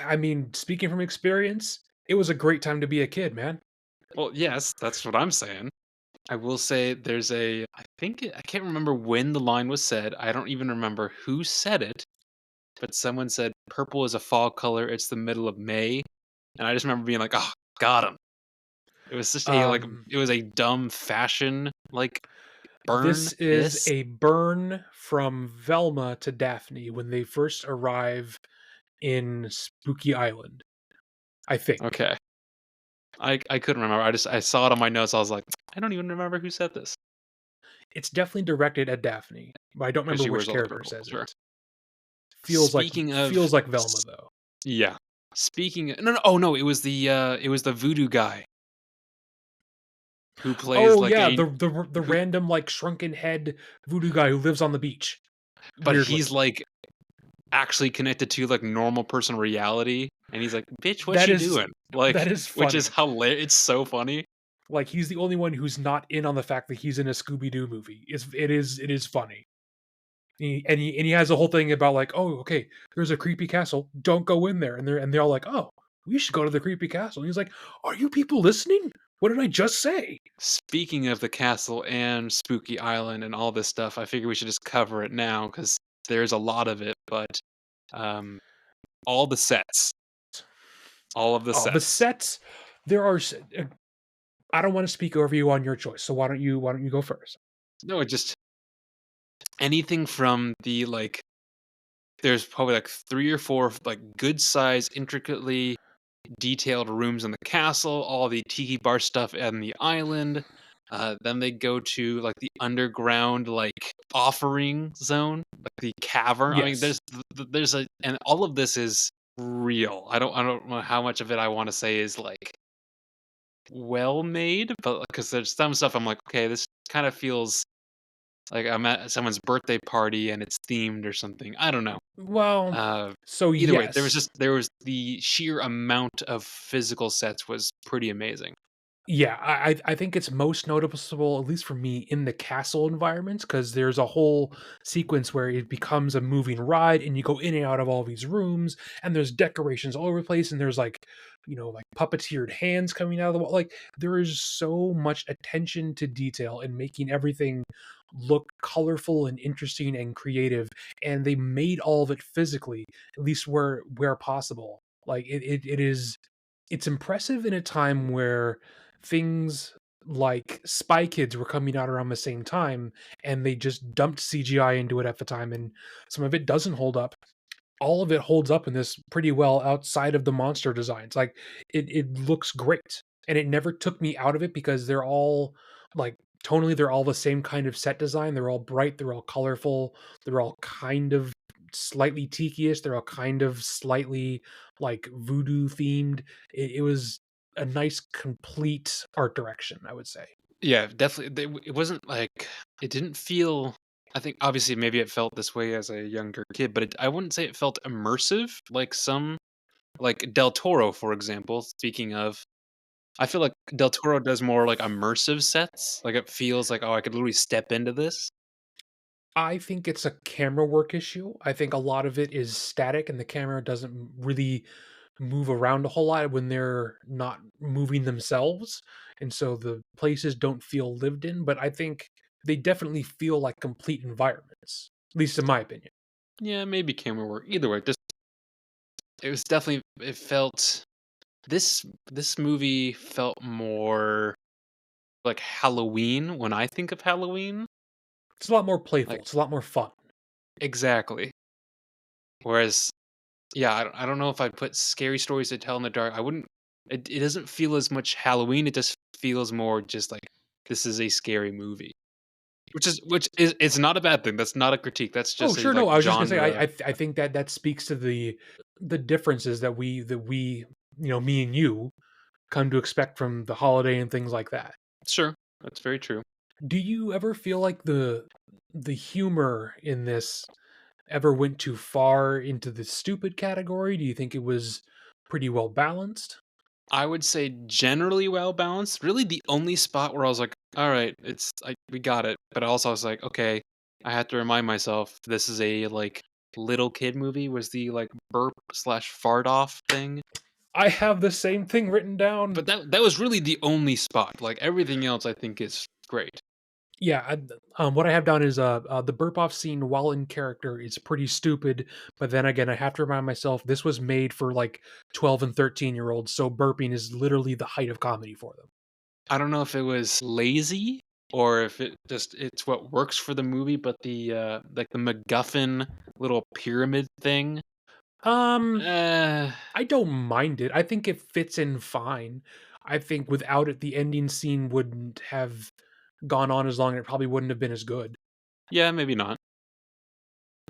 I mean, speaking from experience, it was a great time to be a kid, man. Well, yes, that's what I'm saying. I will say there's I can't remember when the line was said. I don't even remember who said it, but someone said purple is a fall color. It's the middle of May, and I just remember being like, "Oh, got him." It was just Um, it was a dumb fashion like burn this is piss. a burn from Velma to Daphne when they first arrive in Spooky Island, I think. Okay. I couldn't remember. I saw it on my notes. I was like, I don't even remember who said this It's definitely directed at Daphne, but I don't because remember she which wears a lot of character purple. says Sure. it. Speaking of, Feels like Velma though. yeah. No, no, oh no, it was the voodoo guy who plays Oh like yeah, a the who, random like shrunken head voodoo guy who lives on the beach. but he's Weirdly, like actually connected to like normal person reality, and he's like, "Bitch, what that you is doing?" Like, that is which is funny. hilarious. It's so funny. Like he's the only one who's not in on the fact that he's in a Scooby Doo movie. It is funny. And he has a whole thing about like, oh, okay, there's a creepy castle. Don't go in there. And they're all like, oh, we should go to the creepy castle. And he's like, are you people listening? What did I just say? Speaking of the castle and Spooky Island and all this stuff, I figure we should just cover it now because there's a lot of it. But um, all the sets, all of the Oh, the sets. sets. There are. I don't want to speak over you on your choice. So why don't you go first? No, it just anything from the like. There's probably like 3 or 4 like good size, intricately detailed rooms in the castle, all the tiki bar stuff and the island. Then they go to like the underground like offering zone, like the cavern. I mean, Yes. there's a and all of this is real. I don't know how much of it I want to say is like well made, but because there's some stuff I'm like, okay, this kind of feels like I'm at someone's birthday party and it's themed or something. I don't know. Well, Uh, so Either way, yes. there was the sheer amount of physical sets was pretty amazing. Yeah, I think it's most noticeable, at least for me, in the castle environments, because there's a whole sequence where it becomes a moving ride, and you go in and out of all these rooms, and there's decorations all over the place, and there's like, like puppeteered hands coming out of the wall. Like there is so much attention to detail and making everything look colorful and interesting and creative, and they made all of it physically, at least where possible. Like it is, it's impressive in a time where things like Spy Kids were coming out around the same time, and they just dumped CGI into it at the time, and some of it doesn't hold up. All of it holds up in this pretty well outside of the monster designs. Like it looks great. And it never took me out of it because they're all like tonally they're all the same kind of set design. They're all bright, they're all colorful, they're all kind of slightly tiki-ish, they're all kind of slightly like voodoo themed. It was a nice complete art direction, I would say. Yeah, definitely. It wasn't like it didn't feel. I think obviously maybe it felt this way as a younger kid, but I wouldn't say it felt immersive like some like Del Toro, for example. Speaking of, I feel like Del Toro does more like immersive sets. Like it feels like, oh, I could literally step into this. I think it's a camera work issue. I think a lot of it is static and the camera doesn't really move around a whole lot when they're not moving themselves. And so the places don't feel lived in, but I think they definitely feel like complete environments, at least in my opinion. Yeah, maybe camera work. Either way, just it was definitely it felt this movie felt more like Halloween when I think of Halloween. It's a lot more playful. Like It's a lot more fun. exactly. Whereas, yeah, I don't know if I'd put scary stories to tell in the dark. I wouldn't. It doesn't feel as much Halloween. It just feels more just like this is a scary movie, which is it's not a bad thing. That's not a critique. That's Oh, just a sure. like No, I was just gonna say genre. I think that that speaks to the differences that we me and you come to expect from the holiday and things like that. Sure, that's very true. Do you ever feel like the humor in this ever went too far into the stupid category? Do you think it was pretty well balanced? I would say generally well balanced. Really, the only spot where I was like, "All right, we got it," but also I was like, "Okay, I have to remind myself this is a like little kid movie." Was the like burp slash fart off thing? I have the same thing written down. But that was really the only spot. Like everything else, I think is great. Yeah, what I have down is the burp off scene while in character is pretty stupid, but then again, I have to remind myself this was made for like 12 and 13-year-olds, so burping is literally the height of comedy for them. I don't know if it was lazy or if it's what works for the movie, but like the MacGuffin little pyramid thing, Um, uh, I don't mind it. I think it fits in fine. I think without it, the ending scene wouldn't have gone on as long, and it probably wouldn't have been as good. yeah, maybe not.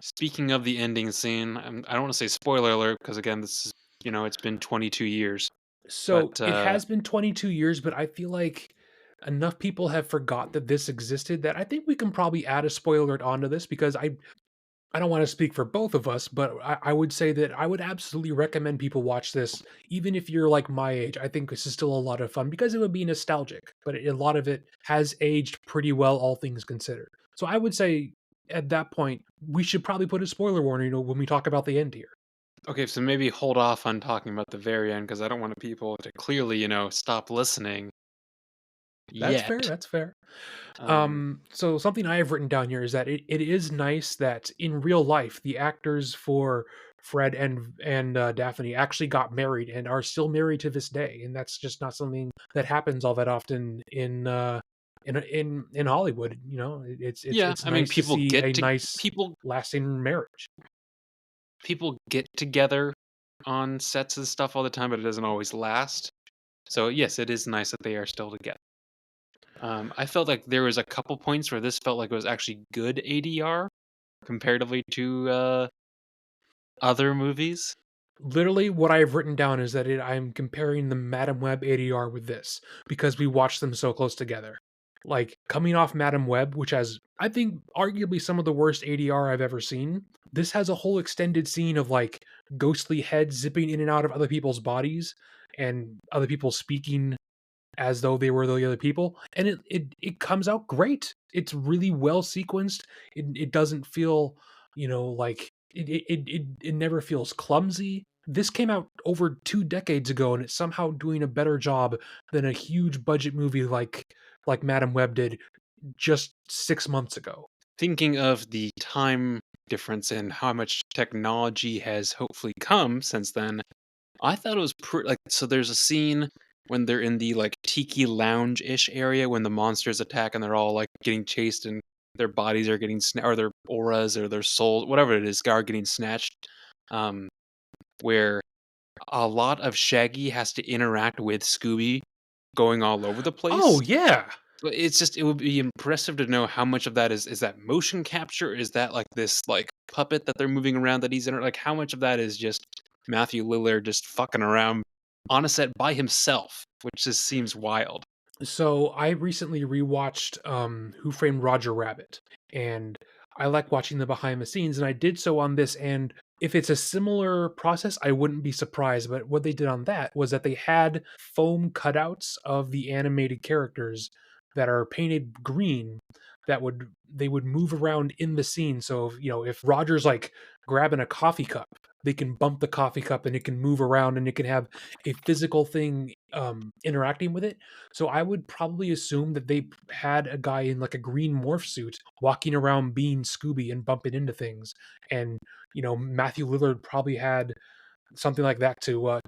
Speaking of the ending scene, I don't wanna say spoiler alert because again, this is it's been 22 years, So but, it has been 22 years, but I feel like enough people have forgot that this existed that I think we can probably add a spoiler alert onto this because I don't want to speak for both of us, but I would say that I would absolutely recommend people watch this, even if you're like my age. I think this is still a lot of fun because it would be nostalgic, but a lot of it has aged pretty well, all things considered. So I would say at that point, we should probably put a spoiler warning, when we talk about the end here. okay, so maybe hold off on talking about the very end because I don't want people to clearly, stop listening That's fair. yet. That's fair. Um, So something I have written down here is that it is nice that in real life the actors for Fred and Daphne actually got married and are still married to this day, and that's just not something that happens all that often in Hollywood. yeah, It's I mean, nice to see a nice people lasting marriage. people get together on sets and stuff all the time, but it doesn't always last. So, yes, it is nice that they are still together. I felt like there was a couple points where this felt like it was actually good ADR comparatively to, other movies. Literally, what I've written down is that I'm comparing the Madam Web ADR with this because we watched them so close together. Like coming off Madam Web, which has, I think, arguably some of the worst ADR I've ever seen. This has a whole extended scene of like ghostly heads zipping in and out of other people's bodies and other people speaking as though they were the other people, and it comes out great. It's really well sequenced. It doesn't feel, like it never feels clumsy. This came out over 2 decades ago, and it's somehow doing a better job than a huge budget movie like Madam Web did just 6 months ago. Thinking of the time difference and how much technology has hopefully come since then, I thought it was pretty like, so there's a scene when they're in the, like, tiki lounge-ish area when the monsters attack and they're all, like, getting chased and their bodies are getting or their auras or their souls, whatever it is, are getting snatched, um, where a lot of Shaggy has to interact with Scooby going all over the Oh place. yeah. But it would be impressive to know how much of that is that motion capture? Is that, like, this, like, puppet that they're moving around that he's in like, how much of that is just Matthew Lillard just fucking around on a set by himself, which just seems wild. So I recently rewatched Who Framed Roger Rabbit, and I like watching the behind the scenes, and I did so on this. And if it's a similar process, I wouldn't be surprised. But what they did on that was that they had foam cutouts of the animated characters that are painted green that would move around in the scene. So if Roger's like grabbing a coffee cup, they can bump the coffee cup and it can move around and it can have a physical thing interacting with it. So I would probably assume that they had a guy in like a green morph suit walking around being Scooby and bumping into things. And Matthew Lillard probably had something like that to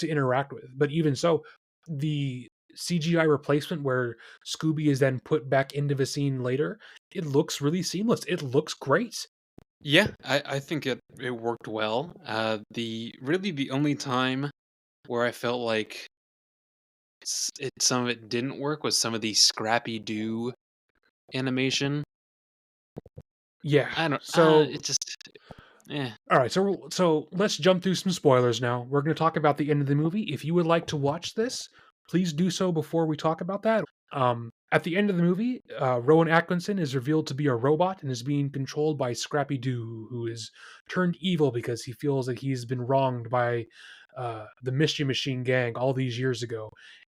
interact with. But even so, the CGI replacement where Scooby is then put back into the scene later, it looks really seamless. It looks great. Yeah, I think it worked well. The only time where I felt like some of it didn't work was some of the Scrappy Doo animation. Yeah. I don't So it just eh. all right, so let's jump through some spoilers now. We're going to talk about the end of the movie. If you would like to watch this, please do so before we talk about that. At the end of the movie, Rowan Atkinson is revealed to be a robot and is being controlled by Scrappy Doo, who is turned evil because he feels that he's been wronged by the Mystery Machine gang all these years ago,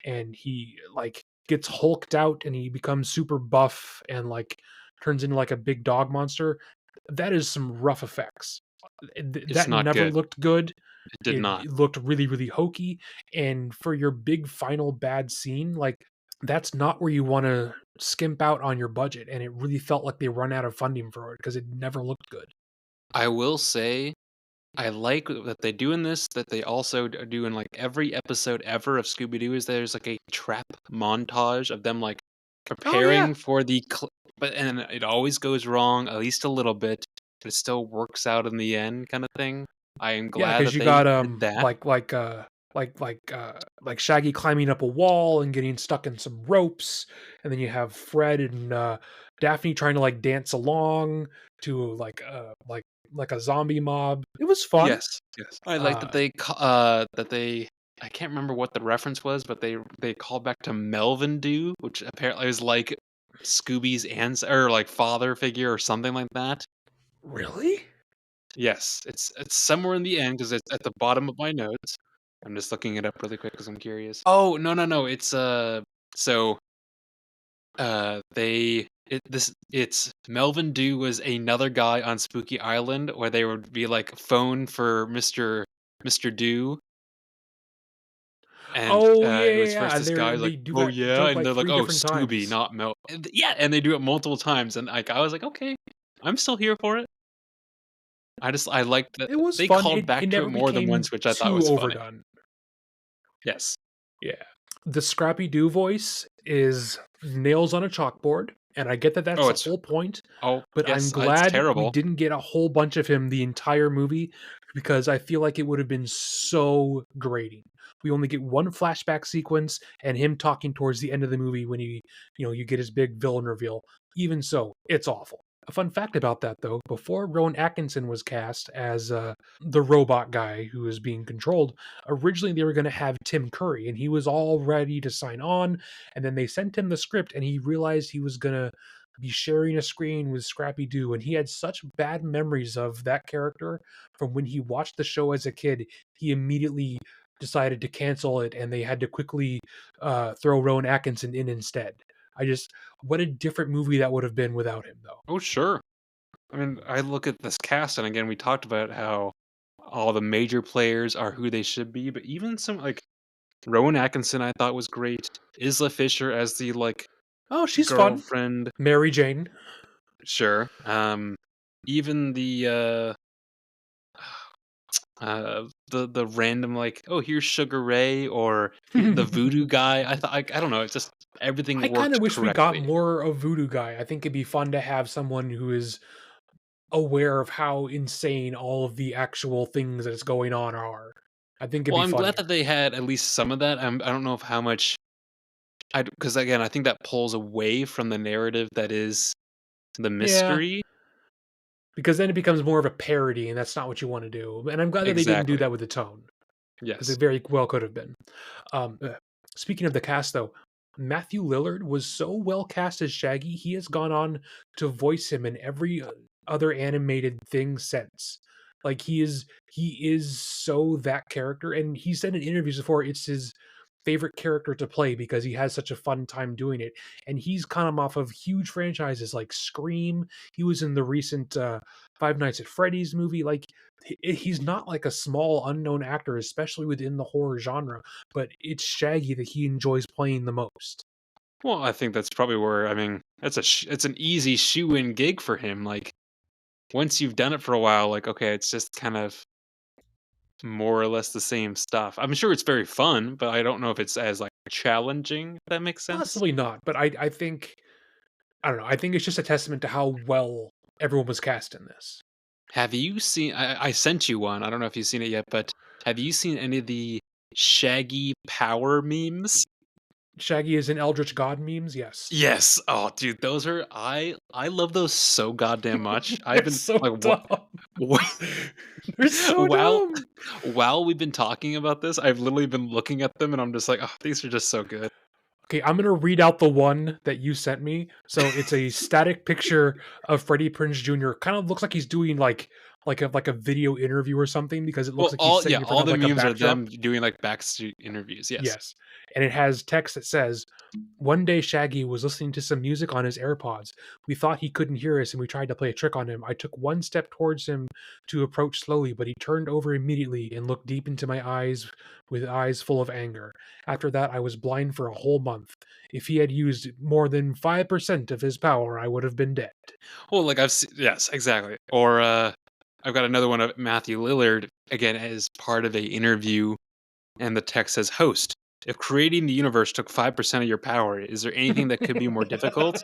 and he like gets hulked out and he becomes super buff and like turns into like a big dog monster. That is some rough effects. It's That not never good. looked good. It did It not. looked really, really hokey. And for your big final bad scene, like that's not where you want to skimp out on your budget, and it really felt like they run out of funding for it because it never looked good. I will say I like that they do in this, that they also do in, like, every episode ever of Scooby-Doo is there's, like, a trap montage of them, like, Oh yeah, preparing for the but and it always goes wrong, at least a little bit, but it still works out in the end kinda thing. I am yeah, glad because that you they got did that. like Shaggy climbing up a wall and getting stuck in some ropes, and then you have Fred and Daphne trying to like dance along to like a zombie mob. It was fun. Yes, yes. I like that Uh, they I can't remember what the reference was, but they called back to Melvin Dew, which apparently is like Scooby's or like father figure or something like that. really? Yes, it's somewhere in the end because it's at the bottom of my notes. I'm just looking it up really quick because 'cause I'm curious. Oh, no, no, no, so, it's Melvin Dew was another guy on Spooky Island where they would be like, "Phone for Mr. Dew," and, Oh yeah, it yeah, was yeah. first And this guy like, they do "Oh, that yeah?" joke And like they're like, three "Oh, different Scooby, times. not Mel." Yeah, and they do it multiple times, and, like, I was like, "Okay, I'm still here for it." I liked that It was they fun. called It back to it never more than became once, which I thought too was funny. overdone. Yes. Yeah. The Scrappy Doo voice is nails on a chalkboard, and I get that that's Oh, the it's whole point, oh, but I'm yes, it's glad we terrible. didn't get a whole bunch of him the entire movie because I feel like it would have been so grating. We only get one flashback sequence and him talking towards the end of the movie when you get his big villain reveal. Even so, it's awful. A fun fact about that, though, before Rowan Atkinson was cast as the robot guy who is being controlled, originally they were going to have Tim Curry, and he was all ready to sign on. And then they sent him the script, and he realized he was going to be sharing a screen with Scrappy Doo. And he had such bad memories of that character from when he watched the show as a kid, he immediately decided to cancel it, and they had to quickly throw Rowan Atkinson in instead. I just, what a different movie that would have been without him, though. Oh, sure. I mean, I look at this cast, and again, we talked about how all the major players are who they should be, but even some like Rowan Atkinson, I thought was great. Isla Fisher as the like Oh, she's fun. girlfriend, Mary Jane. sure. Even the random like, oh, here's Sugar Ray or the voodoo guy. I don't know. It's just everything I kind of worked wish we got correctly. more of Voodoo Guy. I think it'd be fun to have someone who is aware of how insane all of the actual things that's going on are. I think it'd Well, be I'm glad funnier. that they had at least some of that. I don't know of how much I because again, I think that pulls away from the narrative that is the Yeah, mystery. because then it becomes more of a parody, and that's not what you want to do. And I'm glad that they didn't do Exactly. that with the tone, because Yes. it very well could have been. Speaking of the cast, though, Matthew Lillard was so well cast as Shaggy. He has gone on to voice him in every other animated thing since. Like he is so that character, and he said in interviews before it's his favorite character to play because he has such a fun time doing it. And he's come off of huge franchises like Scream. He was in the recent Five Nights at Freddy's movie. Like he's not like a small unknown actor, especially within the horror genre, but it's Shaggy that he enjoys playing the most. Well, I think that's probably where I mean, it's an easy shoe-in gig for him. Like once you've done it for a while, like okay, it's just kind of more or less the same stuff. I'm sure it's very fun, but I don't know if it's as like challenging. If that makes sense. Possibly not, but I think I don't know. I think it's just a testament to how well everyone was cast in this. Have you seen? I sent you one. I don't know if you've seen it yet, but have you seen any of the Shaggy power memes? Shaggy is in Eldritch God memes, yes. Yes. Oh, dude, those are I love those so goddamn much. I've They're been so like dumb. They're so while dumb. while we've been talking about this, I've literally been looking at them and I'm just like, oh, these are just so good. Okay, I'm gonna read out the one that you sent me. So it's a static picture of Freddie Prinze Jr. Kind of looks like he's doing like a video interview or something because it looks Well, like he's sitting in front all of the like a memes are backdrop. them doing, like, backstreet interviews, yes. Yes. And it has text that says, "One day Shaggy was listening to some music on his AirPods. We thought he couldn't hear us and we tried to play a trick on him. I took one step towards him to approach slowly, but he turned over immediately and looked deep into my eyes with eyes full of anger. After that, I was blind for a whole month. If he had used more than 5% of his power, I would have been dead." Well, like, yes, exactly. Or, I've got another one of Matthew Lillard, again, as part of a interview, and the text says, "Host, if creating the universe took 5% of your power, is there anything that could be more difficult?"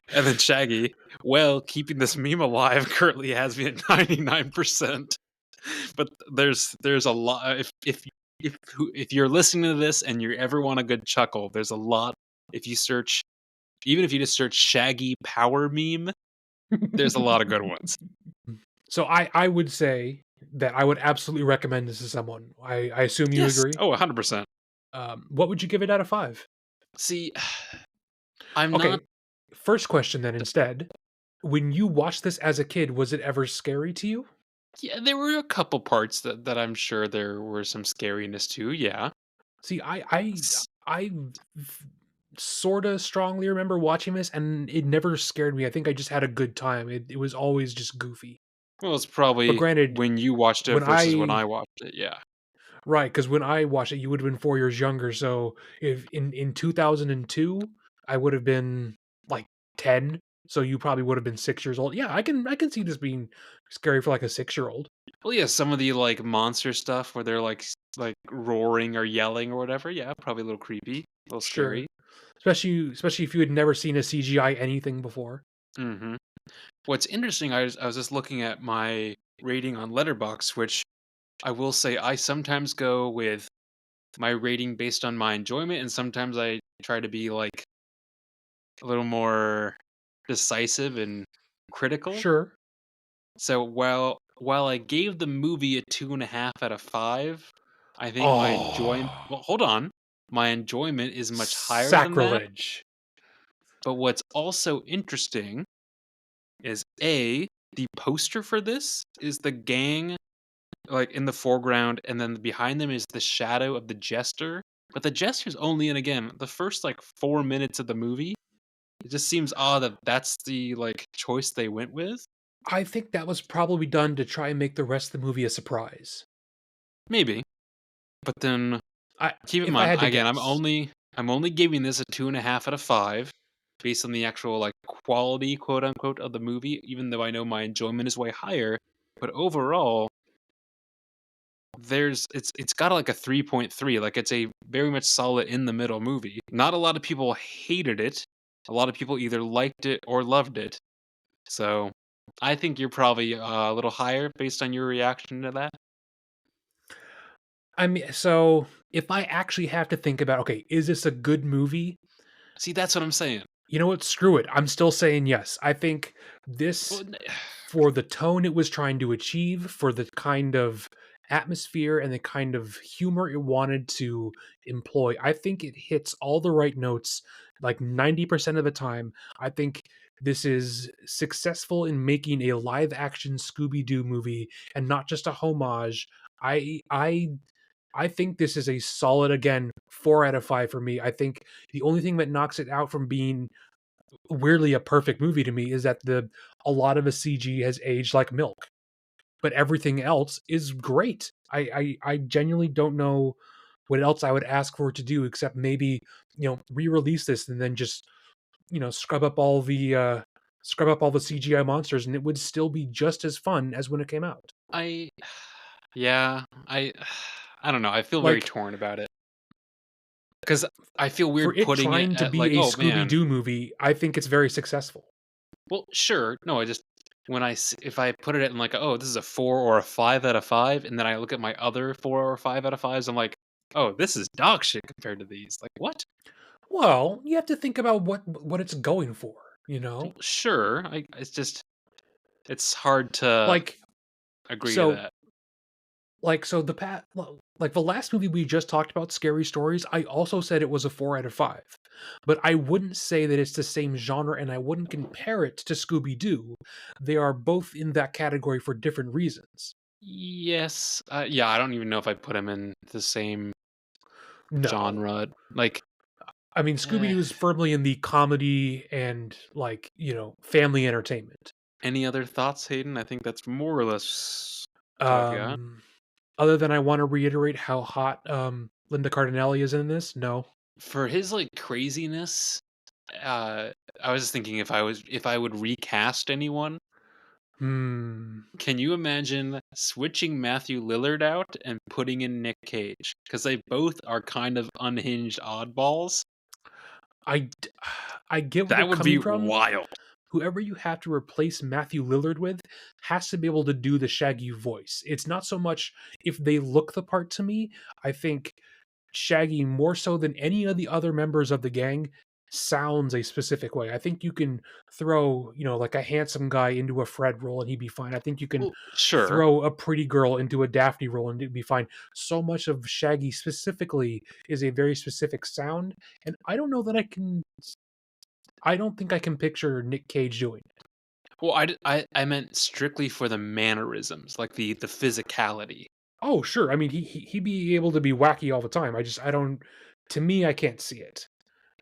And then Shaggy, "Well, keeping this meme alive currently has me at 99%." But there's a lot if you're listening to this and you ever want a good chuckle, there's a lot if you search even if you just search Shaggy power meme, there's a lot of good ones. So I would say that I would absolutely recommend this to someone. I assume you Yes. agree? Oh, 100%. What would you give it out of 5? See, I'm not Okay, first question then instead. When you watched this as a kid, was it ever scary to you? yeah, there were a couple parts that I'm sure there were some scariness to, yeah. See, I sorta strongly remember watching this, and it never scared me. I think I just had a good time. It was always just goofy. Well, it's But probably granted, when you watched it when versus when I I watched it, yeah. right, because when I watched it, you would have been 4 years younger, so if in 2002, I would have been, like, 10, so you probably would have been 6 years old. Yeah, I can see this being scary for, like, a six-year-old. Well, yeah, some of the, like, monster stuff where they're, like, roaring or yelling or whatever, yeah, probably a little creepy, a little Sure. scary. Especially if you had never seen a CGI anything before. Mhm. What's interesting, I was just looking at my rating on Letterboxd, which I will say I sometimes go with my rating based on my enjoyment, and sometimes I try to be, like, a little more decisive and critical. Sure. So while I gave the movie a 2.5 out of 5, I think my enjoyment Oh, well, hold on. My enjoyment is much higher than that, sacrilege. but what's also interesting is A, the poster for this is the gang, like, in the foreground, and then behind them is the shadow of the jester, but the jester's only in, again, the first, like, 4 minutes of the movie. It just seems odd that that's the, like, choice they went with. I think that was probably done to try and make the rest of the movie a surprise. Maybe, but then I keep in if I mind, had to again, guess. I'm only giving this a 2.5 out of 5 based on the actual, like, "quality," quote, unquote, of the movie, even though I know my enjoyment is way higher, but overall, it's got, like, a 3.3, like, it's a very much solid in the middle movie. Not a lot of people hated it. A lot of people either liked it or loved it. So, I think you're probably, a little higher based on your reaction to that. I mean, so if I actually have to think about, okay, is this a good movie? See, that's what I'm saying. You know what? Screw it. I'm still saying yes. I think Well, this, n for the tone it was trying to achieve, for the kind of atmosphere and the kind of humor it wanted to employ, I think it hits all the right notes like 90% of the time. I think this is successful in making a live action Scooby Doo movie and not just a homage. I I I think this is a solid again 4 out of 5 for me. I think the only thing that knocks it out from being weirdly a perfect movie to me is that the a lot of the CG has aged like milk, but everything else is great. I genuinely don't know what else I would ask for it to do except maybe, re-release this and then just, scrub up all the CGI monsters and it would still be just as fun as when it came out. I yeah, I don't know, I feel very Like torn about it because I feel for weird it putting it trying to at, like, be a "Oh, man." Scooby-Doo movie, I think it's very successful. Well, sure, no, I just when if I put it in, like, "Oh, this is a 4 or a 5 out of 5," and then I look at my other 4 or 5 out of 5s, I'm like, "Oh, this is dog shit compared to these." Like, "What?" Well, you have to think about what it's going for, you Well, know? sure, it's just it's hard to Like agree to so that. Like, so like the last movie we just talked about, Scary Stories, I also said it was a 4 out of 5. But I wouldn't say that it's the same genre, and I wouldn't compare it to Scooby-Doo. They are both in that category for different reasons. Yes, yeah, I don't even know if I put him in the same No. genre. Like, I mean, eh, Scooby-Doo is firmly in the comedy and, like, family entertainment. any other thoughts, Hayden? I think that's more or less what I've got. Um, Other than I wanna reiterate how hot, Linda Cardinelli is in this, no. For his, like, craziness, uh, I was just thinking if I would recast anyone, Hmm. can you imagine switching Matthew Lillard out and putting in Nick Cage? Because they both are kind of unhinged oddballs. I d I get where they're That would be coming from. wild. Whoever you have to replace Matthew Lillard with has to be able to do the Shaggy voice. It's not so much if they look the part to me. I think Shaggy, more so than any of the other members of the gang, sounds a specific way. I think you can throw, like a handsome guy into a Fred role and he'd be fine. I think you can Well, sure. throw a pretty girl into a Daphne role and it'd be fine. So much of Shaggy specifically is a very specific sound, and I don't think I can picture Nick Cage doing it. Well, I meant strictly for the mannerisms, like the physicality. Oh, sure. I mean, he'd be able to be wacky all the time. I don't. To me, I can't see it.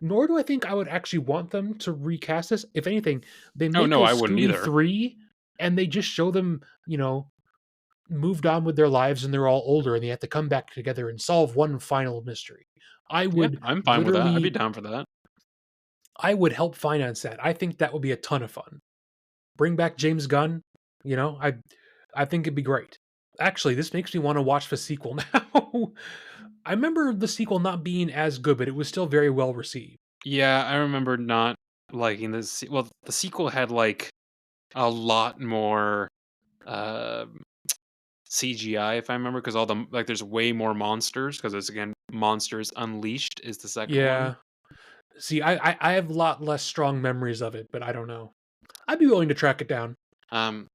Nor do I think I would actually want them to recast this. If anything, they Oh, make no, a I wouldn't Scooby either. 3 and they just show them, moved on with their lives and they're all older and they have to come back together and solve one final mystery. I Yeah, would I'm fine with that. I'd be literally, down for that. I would help finance that. I think that would be a ton of fun. Bring back James Gunn. You know, I think it'd be great. Actually, this makes me want to watch the sequel now. I remember the sequel not being as good, but it was still very well received. Yeah, I remember not liking well, the sequel had, like, a lot more, um, CGI, if I remember, because there's way more monsters, because it's, again, Monsters Unleashed is the second one. Yeah. See, I have a lot less strong memories of it, but I don't know. I'd be willing to track it down. Um,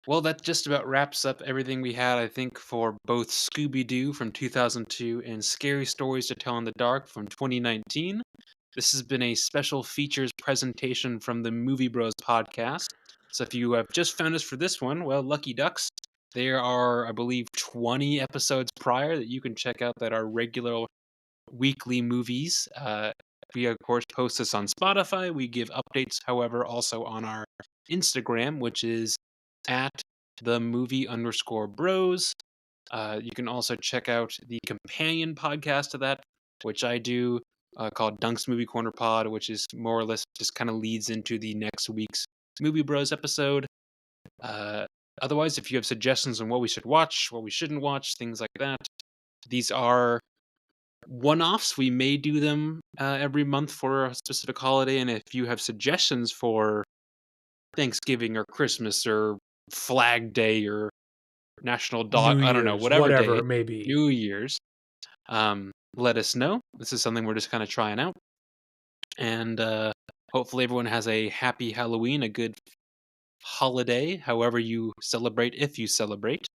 well, that just about wraps up everything we had, I think, for both Scooby-Doo from 2002 and Scary Stories to Tell in the Dark from 2019. This has been a special features presentation from the Movie Bros podcast. So if you have just found us for this one, well, lucky ducks. There are, I believe, 20 episodes prior that you can check out that are regular weekly movies. We, of course, post this on Spotify. We give updates, however, also on our Instagram, which is at the movie underscore bros. You can also check out the companion podcast to that, which I do, called Dunk's Movie Corner Pod, which is more or less just kind of leads into the next week's Movie Bros episode. Uh, Otherwise, if you have suggestions on what we should watch, what we shouldn't watch, things like that, these are one-offs. We may do them every month for a specific holiday, and if you have suggestions for Thanksgiving or Christmas or Flag Day or National Dog, New I don't know, Year's, whatever whatever day, it may be. New Year's, let us know. This is something we're just kind of trying out, and hopefully everyone has a happy Halloween, a good holiday, however you celebrate, if you celebrate.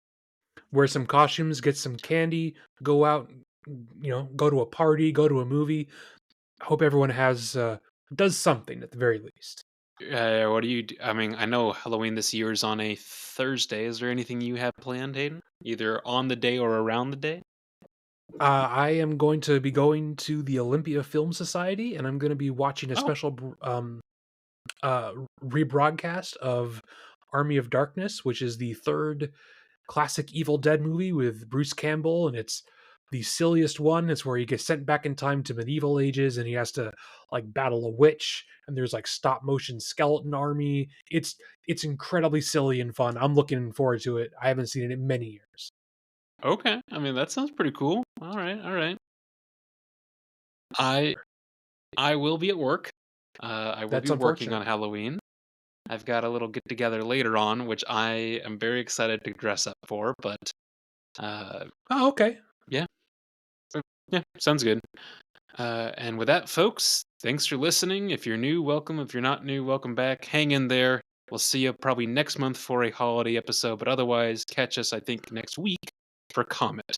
Wear some costumes, get some candy, go out, go to a party, go to a movie. I hope everyone does something at the very least. What do you do? I mean, I know Halloween this year is on a Thursday. Is there anything you have planned, Hayden? Either on the day or around the day? I am going to be going to the Olympia Film Society, and I'm going to be watching a Oh, special rebroadcast of Army of Darkness, which is the third classic Evil Dead movie with Bruce Campbell, and it's the silliest one. It's where he gets sent back in time to medieval ages, and he has to like battle a witch. And there's like stop motion skeleton army. It's incredibly silly and fun. I'm looking forward to it. I haven't seen it in many years. okay. I mean, that sounds pretty cool. All right, all right. I I will be at work. I will be That's working unfortunate. on Halloween. I've got a little get together later on, which I am very excited to dress up for. But uh, Oh, okay. yeah, yeah, sounds good. And with that, folks, thanks for listening. If you're new, welcome. If you're not new, welcome back. Hang in there. We'll see you probably next month for a holiday episode, but otherwise, catch us, I think, next week for Comet.